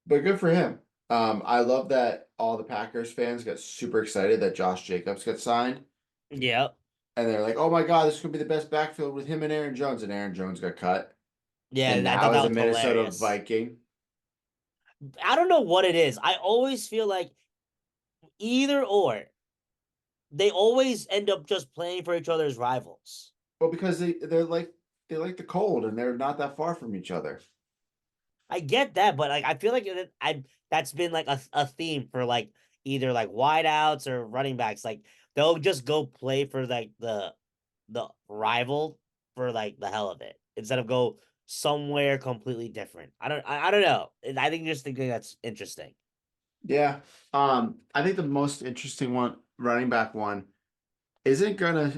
but good for him. I love that all the Packers fans got super excited that Josh Jacobs got signed. Yep. And they're like, oh my God, this could be the best backfield with him and Aaron Jones. And Aaron Jones got cut. Yeah, And I thought now that is a was Minnesota hilarious. Viking. I don't know what it is. I always feel like either or, they always end up just playing for each other's rivals. Well, because they like the cold and they're not that far from each other. I get that, but like I feel like that's been like a theme for like either like wideouts or running backs. Like they'll just go play for like the rival for like the hell of it instead of go somewhere completely different. I don't know. I think just thinking that's interesting. Yeah. I think the most interesting one, running back one, isn't gonna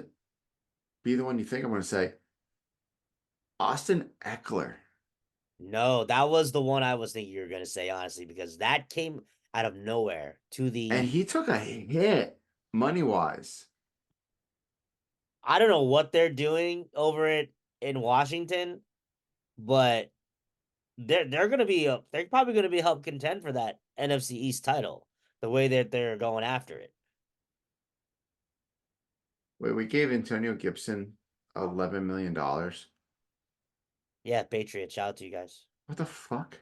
be the one you think I'm gonna say. Austin Eckler. No, that was the one I was thinking you were gonna say, honestly, because that came out of nowhere to And the. he took a hit money wise. I don't know what they're doing over it in Washington, but they're gonna be they're probably gonna be help contend for that NFC East title. The way that they're going after it. Wait, we gave Antonio Gibson $11 million. Yeah, Patriots. Shout out to you guys. What the fuck?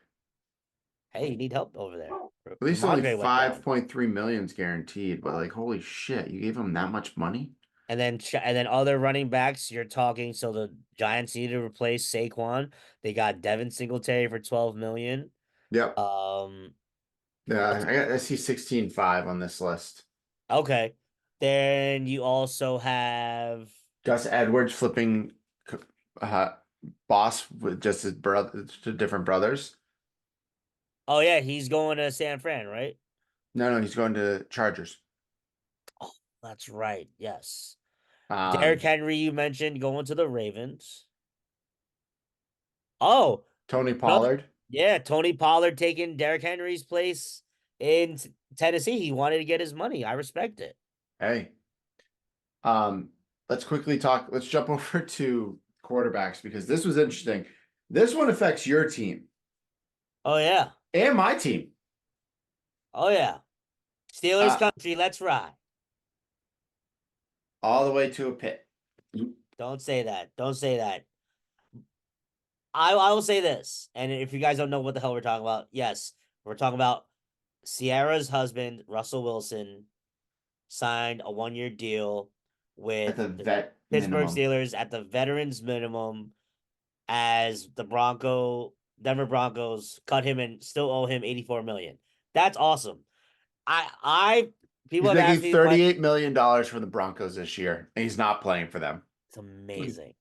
Hey, you need help over there. At least only Ramondre went down. 5.3 million is guaranteed, but like, holy shit, you gave him that much money? And then other running backs, you're talking. So the Giants need to replace Saquon. They got Devin Singletary for 12 million. Yep. Um, Yeah, I see 16.5 on this list. okay. Then you also have. Gus Edwards flipping uh, boss with just his brother to different brothers. Oh yeah, he's going to San Fran, right? No, he's going to Chargers. Oh, that's right. Yes. Derrick Um, Henry, you mentioned going to the Ravens. Oh, Tony another. Pollard. Yeah, Tony Pollard taking Derrick Henry's place in Tennessee. He wanted to get his money. I respect it. Hey, um, let's quickly talk. Let's jump over to quarterbacks because this was interesting. This one affects your team Oh yeah. and my team. Oh yeah. Steelers Uh, country, let's ride. all the way to a pit. Don't say that. Don't say that. I will say this, and if you guys don't know what the hell we're talking about, yes, we're talking about Sierra's husband, Russell Wilson, signed a 1 year deal At with the the vet Pittsburgh minimum. Steelers at the veterans minimum as the Denver Broncos cut him and still owe him 84 million. That's awesome. I people He's have making asked me when $38 million for the Broncos this year, and he's not playing for them. it's amazing.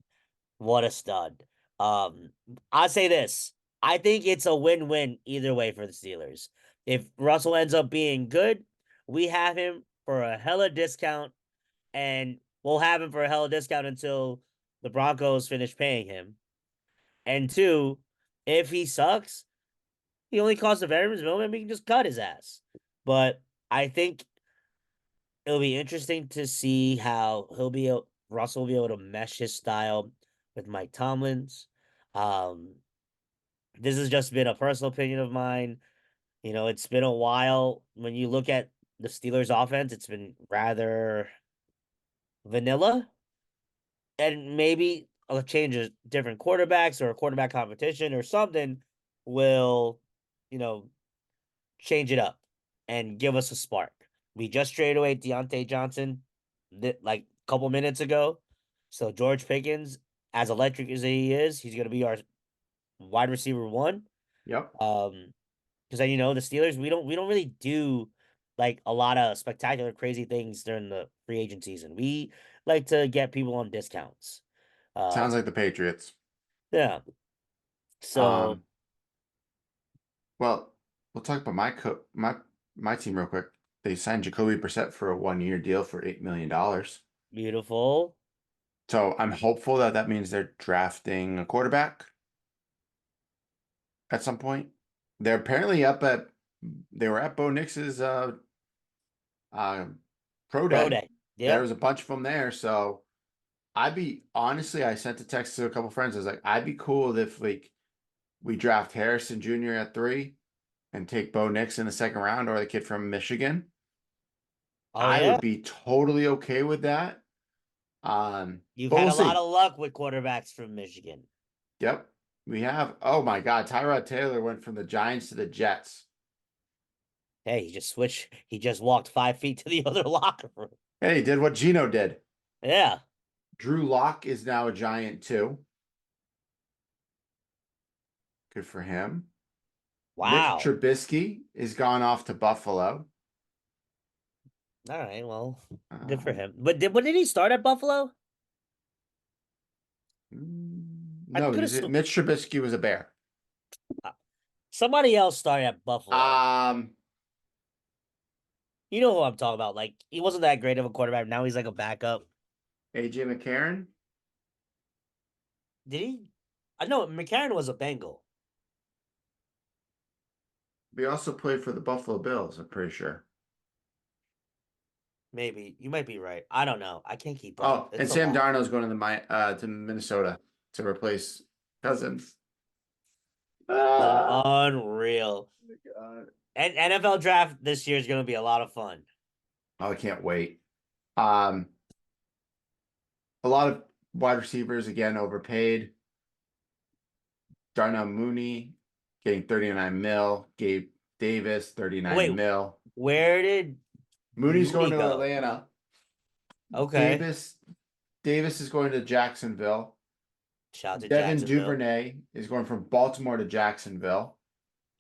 What a stud. Um, I'll say this. I think it's a win-win either way for the Steelers. If Russell ends up being good, we have him for a hella discount, and we'll have him for a hella discount until the Broncos finish paying him. And two, if he sucks, he only costs the veterans minimum, and we can just cut his ass. But I think it'll be interesting to see how Russell will be able to mesh his style with Mike Tomlin's. Um, this has just been a personal opinion of mine. It's been a while. When you look at the Steelers' offense, it's been rather vanilla, and maybe a change of different quarterbacks or a quarterback competition or something will, you know, change it up and give us a spark. We just traded away Deontay Johnson like a couple minutes ago. So George Pickens, as electric as he is, he's gonna be our wide receiver one. Yep. Because the Steelers, we don't really do like a lot of spectacular crazy things during the free agent season. We like to get people on discounts. Sounds Um, like the Patriots. yeah. So Um, well, we'll talk about my team real quick. They signed Jacoby Brissett for a 1 year deal for $8 million. beautiful. So I'm hopeful that that means they're drafting a quarterback at some point. They're apparently they were at Bo Nix's uh pro Pro day. day. There Yep. was a bunch of them there. So honestly, I sent a text to a couple friends. I was like, I'd be cool if like we draft Harrison Jr. at 3 and take Bo Nix in the second round or the kid from Michigan. Oh I yeah. would be totally okay with that. You've But had we'll a lot see. of luck with quarterbacks from Michigan. Yep. We have, oh my God, Tyrod Taylor went from the Giants to the Jets. Hey, he just switched. He just walked 5 feet to the other locker room. Hey, he did what Gino did. Yeah. Drew Lock is now a Giant too. Good for him. Mitch Wow. Trubisky is gone off to Buffalo. All right. Well, good for Um, him. But when did he start at Buffalo? I no, could have. Mitch Trubisky was a Bear. Somebody else started at Buffalo. Um, You know who I'm talking about. Like, he wasn't that great of a quarterback. Now he's like a backup. AJ McCarron. Did he? I know McCarron was a Bengal. We also played for the Buffalo Bills, I'm pretty sure. Maybe you might be right. I don't know. I can't keep up. Oh, and It's a Sam lot. Darnold's going to Minnesota to replace Cousins. Ah, Unreal. God. And NFL draft this year is going to be a lot of fun. Oh, I can't wait. Um, a lot of wide receivers again overpaid. Darnell Mooney getting 39 mil. Gabe Davis, Oh, 39 wait, mil. where did Mooney's going Mooney to go? Atlanta. Okay. Davis Davis is going to Jacksonville. Shout out to Devin Jacksonville. Duvernay is going from Baltimore to Jacksonville.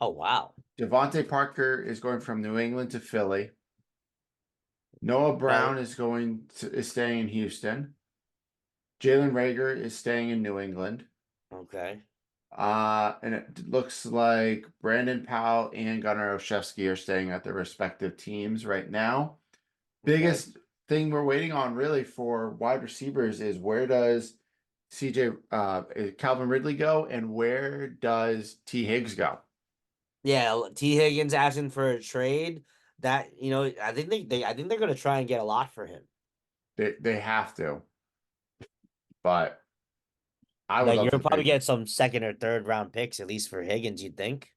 Oh, wow. Devontae Parker is going from New England to Philly. Noah Okay. Brown is staying in Houston. Jalen Rager is staying in New England. Okay. And it looks like Brandon Powell and Gunnar Olszewski are staying at their respective teams right now. Okay. Biggest thing we're waiting on really for wide receivers is where does Calvin Ridley go and where does T Higgs go? Yeah, T. Higgins asking for a trade. That I think I think they're gonna try and get a lot for him. They have to, but I would Like love you're to probably trade. get some second or third round picks at least for Higgins. You'd think.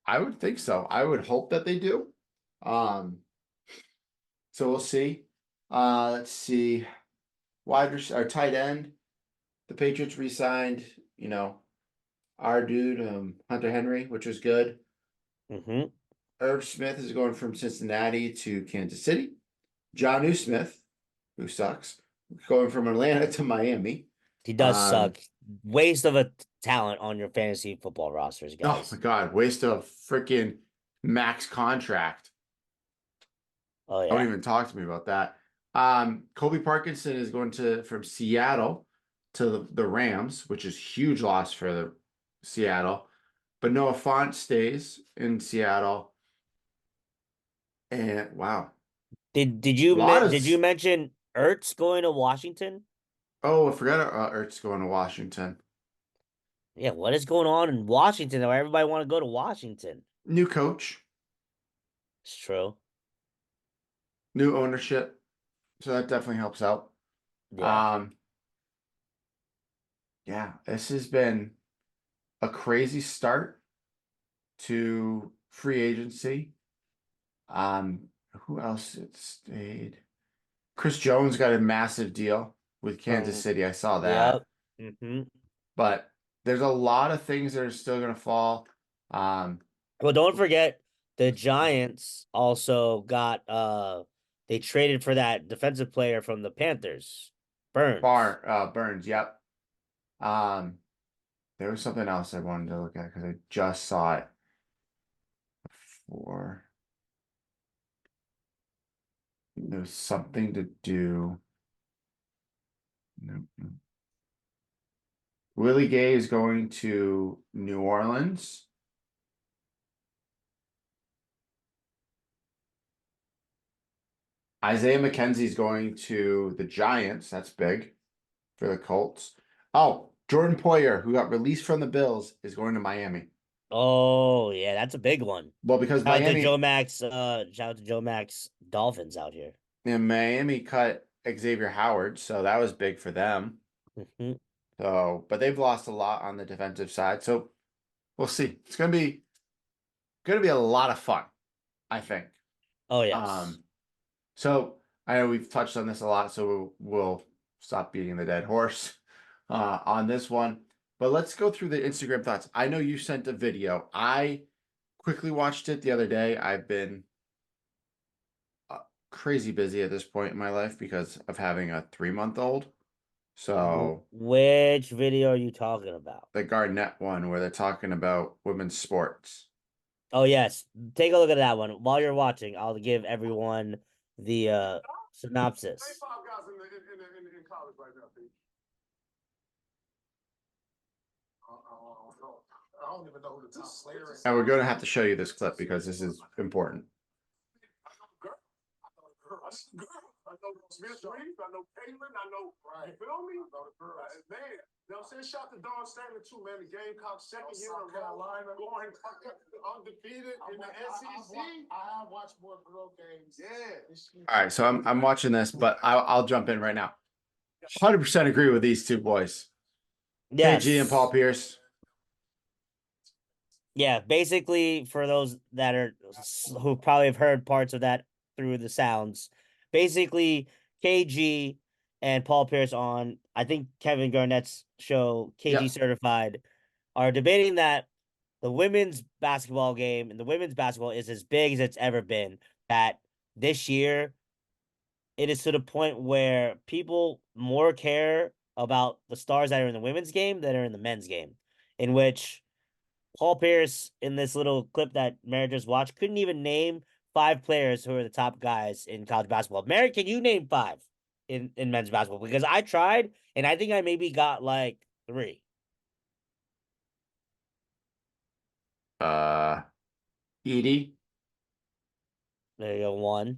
I would think so. I would hope that they do. Um, so we'll see. Let's see. Our tight end. The Patriots re-signed, our dude, Hunter Henry, which was good. Mm-hmm. Irv Smith is going from Cincinnati to Kansas City. John Smith, who sucks, going from Atlanta to Miami. He does Um, suck. Waste of a talent on your fantasy football rosters, oh my guys. God, waste of freaking max contract. Oh Don't yeah. even talk to me about that. Kobe Parkinson is going from Seattle to the Rams, which is huge loss for the Seattle. But Noah Font stays in Seattle. And wow, a lot of Did you mention Ertz going to Washington? oh, I forgot Ertz going to Washington. Yeah, what is going on in Washington? Why everybody want to go to Washington? New coach, It's true. new ownership, so that definitely helps out. Yeah. Um, yeah, this has been a crazy start to free agency. Who else it stayed? Chris Jones got a massive deal with Kansas Um, City. I saw yep. that. Hmm. But there's a lot of things that are still going to fall. Um, Well, don't forget the Giants also got they traded for that defensive player from the Panthers, Burns. Burns, yep. Um, there was something else I wanted to look at because I just saw it before. There's something to do. No, no. Willie Gay is going to New Orleans. Isaiah McKenzie is going to the Giants. That's big for the Colts. Oh, Jordan Poyer, who got released from the Bills, is going to Miami. Oh yeah, that's a big one. Well, because Shout out to Joe Max Dolphins out here. Miami cut Xavier Howard, so that was big for them. Mhm. So, but they've lost a lot on the defensive side. So we'll see. It's gonna be a lot of fun, I think. Oh yes. Um, so I know we've touched on this a lot, so we'll stop beating the dead horse on this one. But let's go through the Instagram thoughts. I know you sent a video. I quickly watched it the other day. I've been crazy busy at this point in my life because of having a 3-month-old. So Which video are you talking about? the Garnett one where they're talking about women's sports. Oh yes, take a look at that one. While you're watching, I'll give everyone the synopsis. Five guys in college right now, Pete. I don't even know who the top player is. And we're going to have to show you this clip because this is important. I know Smith Reeves, I know Caitlin, I know, you feel me? Man, you know what I'm saying? Shout to Dawn Stanley too, man. The Gamecocks second year in a row, going undefeated in the SEC. I have watched more girl games. Yeah. All right, so I'm watching this, but I'll jump in right now. 100% agree with these two boys, Yes. KG and Paul Pierce. Yeah, basically for those that are who probably have heard parts of that through the sounds, basically KG and Paul Pierce on I think Kevin Garnett's show KG Yep. Certified are debating that the women's basketball game and the women's basketball is as big as it's ever been. That this year it is to the point where people more care about the stars that are in the women's game than are in the men's game, in which Paul Pierce in this little clip that Mary just watched couldn't even name 5 players who are the top guys in college basketball. Mary, can you name 5 in men's basketball? Because I tried and I think I maybe got like 3. Edie. There you go, 1.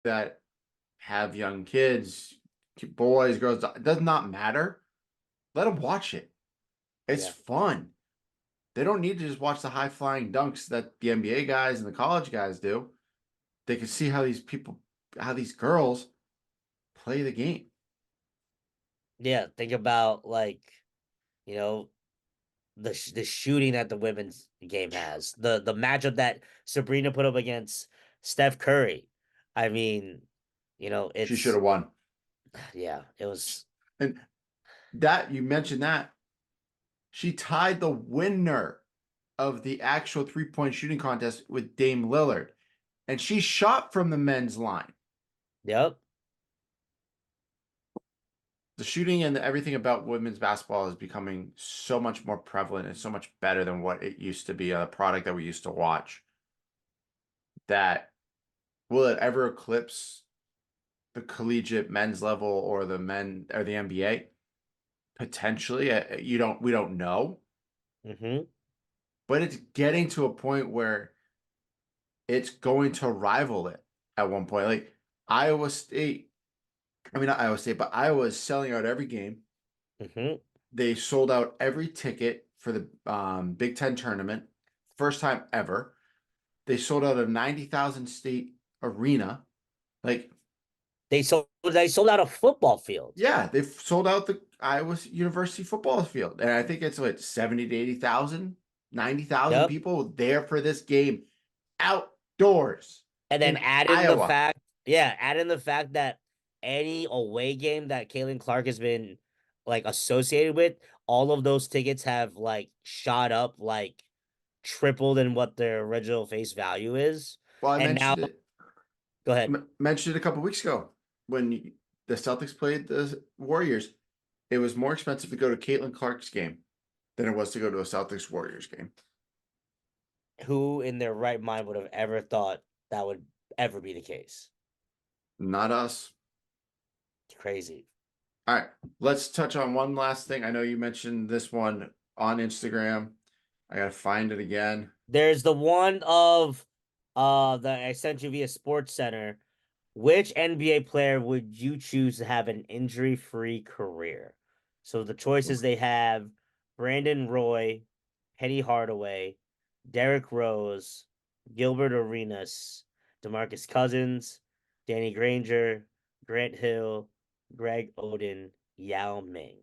That have young kids, boys, girls, it does not matter. Let them watch it. It's Yeah. fun. They don't need to just watch the high flying dunks that the NBA guys and the college guys do. They can see how these people, how these girls play the game. Yeah, think about like, you know, the shooting that the women's game has. The matchup that Sabrina put up against Steph Curry. I mean, you know, She should it's have won. yeah, it was And that you mentioned that she tied the winner of the actual 3-point shooting contest with Dame Lillard, and she shot from the men's line. yep. the shooting and everything about women's basketball is becoming so much more prevalent and so much better than what it used to be, a product that we used to watch. That will it ever eclipse the collegiate men's level or the men or the NBA? Potentially, we don't know, Mm-hmm. but it's getting to a point where it's going to rival it at one point. Like Iowa State, I mean not Iowa State, but Iowa is selling out every game. Mm-hmm. They sold out every ticket for the Big Ten tournament, first time ever. They sold out a 90,000 state arena. Like, They sold out a football field. yeah, they've sold out the Iowa University football field. And I think it's what 70 to 80,000, 90,000 Yep. people there for this game outdoors And then in add Iowa. in the fact that any away game that Caitlin Clark has been like associated with, all of those tickets have like shot up like tripled in what their original face value is. Well, I And now, mentioned it go ahead. mentioned it a couple weeks ago when the Celtics played the Warriors. It was more expensive to go to Caitlin Clark's game than it was to go to a Celtics Warriors game. Who in their right mind would have ever thought that would ever be the case? Not us. It's crazy. All right, let's touch on one last thing. I know you mentioned this one on Instagram. I gotta find it again. There's the one of that I sent you via Sports Center. Which NBA player would you choose to have an injury-free career? So the choices they have Brandon Roy, Penny Hardaway, Derrick Rose, Gilbert Arenas, DeMarcus Cousins, Danny Granger, Grant Hill, Greg Oden, Yao Ming.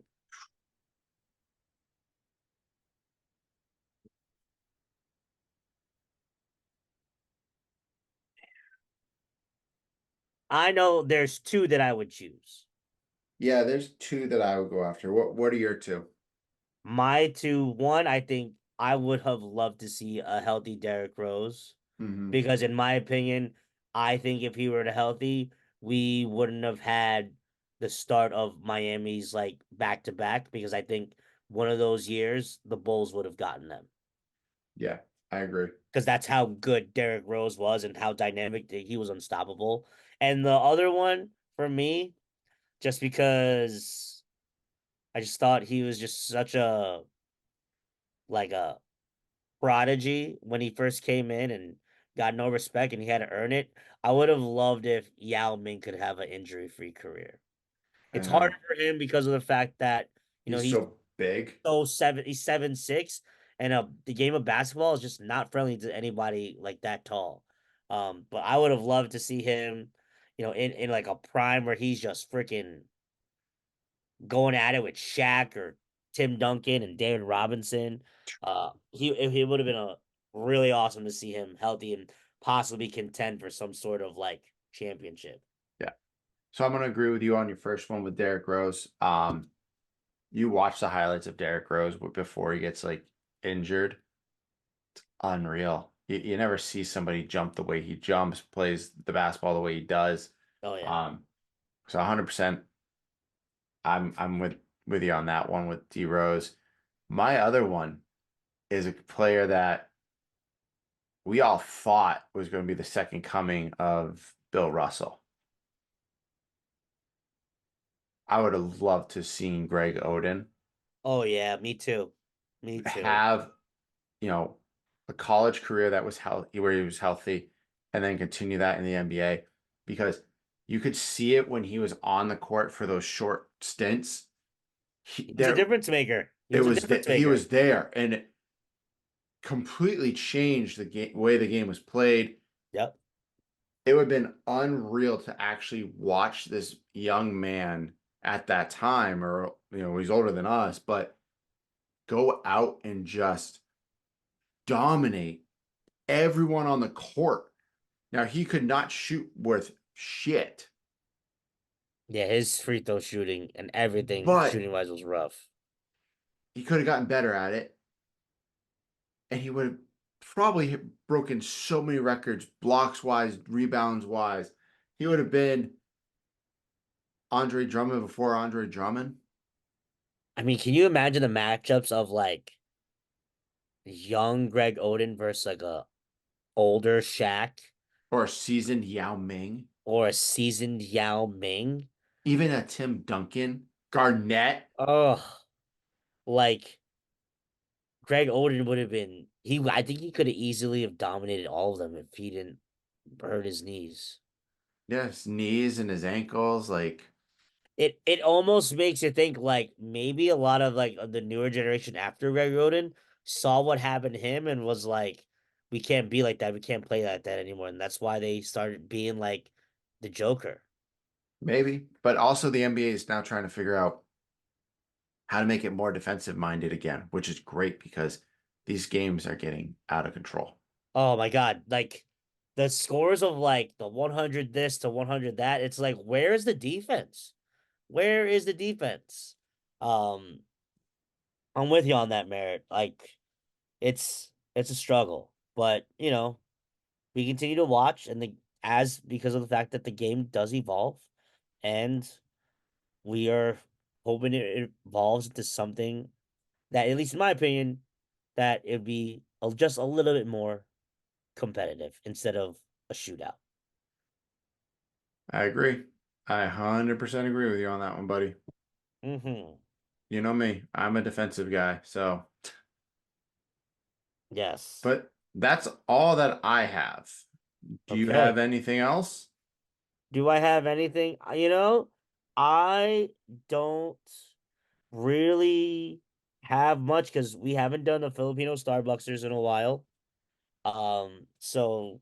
I know there's two that I would choose. Yeah, there's two that I would go after. What are your two? My two, one, I think I would have loved to see a healthy Derrick Rose. Mm-hmm. Because in my opinion, I think if he were to healthy, we wouldn't have had the start of Miami's like back to back because I think one of those years the Bulls would have gotten them Yeah, I agree. because that's how good Derrick Rose was and how dynamic he was unstoppable. And the other one for me, just because I just thought he was just such a like a prodigy when he first came in and got no respect and he had to earn it. I would have loved if Yao Ming could have an injury-free career. I It's harder know. for him because of the fact that He's he's so big. he's 7'6", and the game of basketball is just not friendly to anybody like that tall. But I would have loved to see him, in like a prime where he's just freaking going at it with Shaq or Tim Duncan and David Robinson. He would have been a really awesome to see him healthy and possibly contend for some sort of like championship. Yeah. So I'm gonna agree with you on your first one with Derrick Rose. You watch the highlights of Derrick Rose before he gets like injured. It's unreal. You never see somebody jump the way he jumps, plays the basketball the way he does. Oh yeah. So 100%. I'm with you on that one with D Rose. My other one is a player that we all thought was going to be the second coming of Bill Russell. I would have loved to have seen Greg Oden Oh yeah, me too. Me too. have, a college career that was healthy, where he was healthy, and then continue that in the NBA because you could see it when he was on the court for those short stints. He's a difference maker. He It was a was difference he maker. was there, and it completely changed the way the game was played. Yep. It would have been unreal to actually watch this young man at that time, or he's older than us, but go out and just dominate everyone on the court. Now he could not shoot worth shit, Yeah, his free throw shooting and everything but shooting wise was rough. he could have gotten better at it, and he would have probably broken so many records, blocks wise, rebounds wise. He would have been Andre Drummond before Andre Drummond I mean, can you imagine the matchups of like young Greg Oden versus like a older Shaq or a seasoned Yao Ming, or a seasoned Yao Ming? even a Tim Duncan, Garnett? Oh, like Greg Oden would have been I think he could have easily have dominated all of them if he didn't hurt his knees. Yeah, his knees and his ankles. Like, It almost makes you think like maybe a lot of like the newer generation after Greg Oden saw what happened to him and was like, we can't be like that, we can't play like that anymore. And that's why they started being like the Joker. maybe. But also, the NBA is now trying to figure out how to make it more defensive minded again, which is great because these games are getting out of control. Oh my god, like the scores of like the 100 this to 100 that, it's like where is the defense? Where is the defense? Um I'm with you on that, Merritt. Like it's a struggle, but you know, we continue to watch and because of the fact that the game does evolve and we are hoping it evolves into something that, at least in my opinion, that it'd be just a little bit more competitive instead of a shootout. I agree. I 100% agree with you on that one, buddy. Mm-hmm. You know me, I'm a defensive guy. So, Yes. but that's all that I have. Do you Okay. have anything else? Do I have anything? You know, I don't really have much because we haven't done the Filipino Starbucksers in a while. So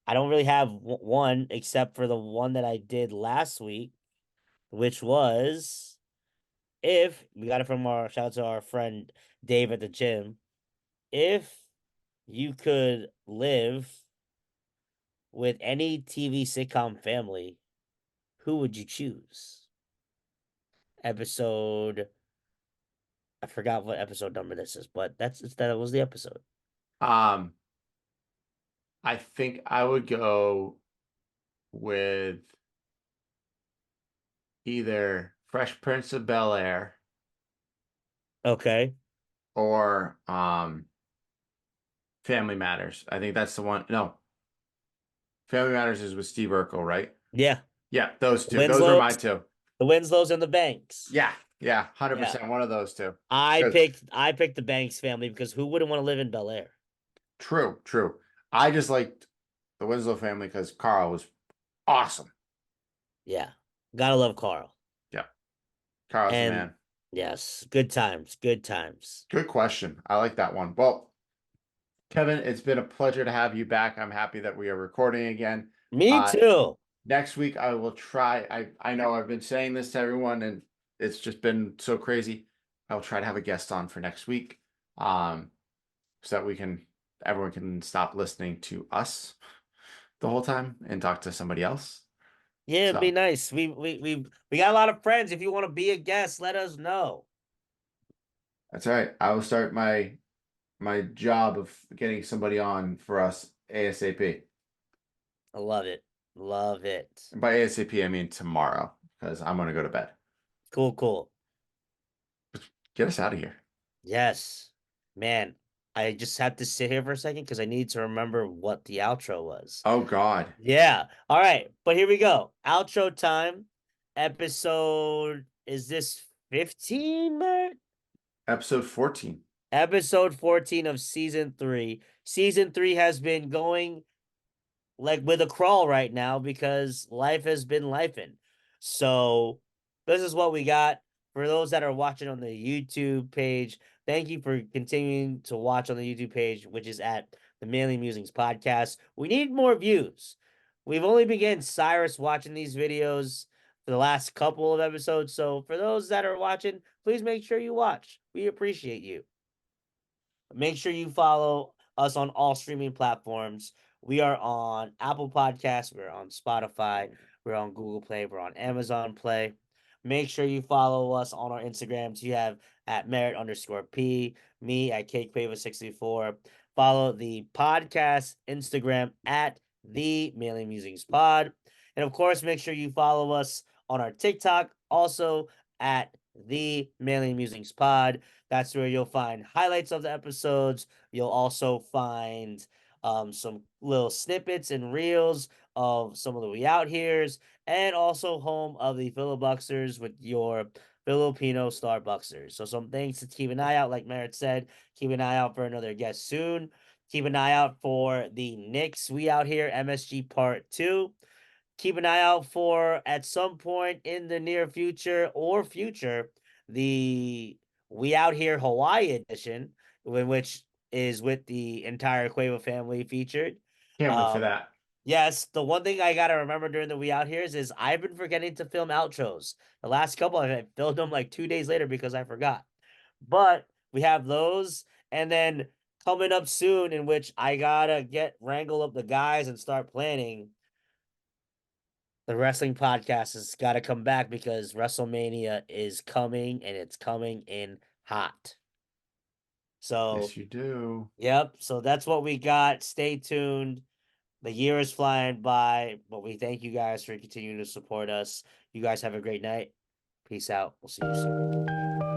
I don't really have one except for the one that I did last week, which was if we got it from our shout out to our friend Dave at the gym. If you could live with any TV sitcom family, who would you choose? Episode, I forgot what episode number this is, but that was the episode. Um, I think I would go with either Fresh Prince of Bel-Air Okay. or Family Matters. I think that's the one. No, Family Matters is with Steve Urkel, right? Yeah. Yeah, those two. Those are my Winslows, two. the Winslows and the Banks. Yeah, yeah, Yeah. 100%. One of those two. I 'Cause- picked the Banks family because who wouldn't want to live in Bel Air? True, true. I just liked the Winslow family because Carl was awesome. Yeah. Gotta love Carl. Yeah, Carl's the And man. yes, good times, good times. Good question. I like that one. Well, Kevin, it's been a pleasure to have you back. I'm happy that we are recording again. Me too. Next week I will try. I know I've been saying this to everyone and it's just been so crazy. I'll try to have a guest on for next week. So that everyone can stop listening to us the whole time and talk to somebody else. Yeah, it'd be So- nice. We got a lot of friends. If you want to be a guest, let us know. That's all right. I will start my job of getting somebody on for us ASAP. I love it. Love it. And by ASAP, I mean tomorrow because I'm gonna go to bed. Cool, cool. Get us out of here. Yes. Man, I just have to sit here for a second because I need to remember what the outro was. Oh God. Yeah. All right. But here we go. Outro time. Episode, is this 15, Mert? Episode 14. Episode 14 of season 3. Season 3 has been going like with a crawl right now because life has been lifing. So this is what we got. For those that are watching on the YouTube page, thank you for continuing to watch on the YouTube page, which is at the Manly Musings Podcast. We need more views. We've only been getting Cyrus watching these videos for the last couple of episodes. So for those that are watching, please make sure you watch. We appreciate you. Make sure you follow us on all streaming platforms. We are on Apple Podcasts, we're on Spotify, we're on Google Play, we're on Amazon Play. Make sure you follow us on our Instagrams. You have at Merit_P, me at CakePava64. Follow the podcast Instagram at the Manly Musings Pod. And of course, make sure you follow us on our TikTok, also at the Mailing Musings Pod. That's where you'll find highlights of the episodes. You'll also find some little snippets and reels of some of the We Out Here's, and also home of the Filibuxers with your Filipino Starbuxers. So some things to keep an eye out. Like Merritt said, keep an eye out for another guest soon. Keep an eye out for the Knicks We Out Here MSG Part 2. Keep an eye out for, at some point in the near future or future, the We Out Here Hawaii edition, which is with the entire Quavo family featured. Can't wait for that. Yes, the one thing I gotta remember during the We Out Here's is I've been forgetting to film outros. The last couple I filmed them like 2 days later because I forgot. But we have those, and then coming up soon, in which I gotta wrangle up the guys and start planning. The wrestling podcast has got to come back because WrestleMania is coming, and it's coming in hot. So, Yes, you do. yep. So that's what we got. Stay tuned. The year is flying by, but we thank you guys for continuing to support us. You guys have a great night. Peace out. We'll see you soon.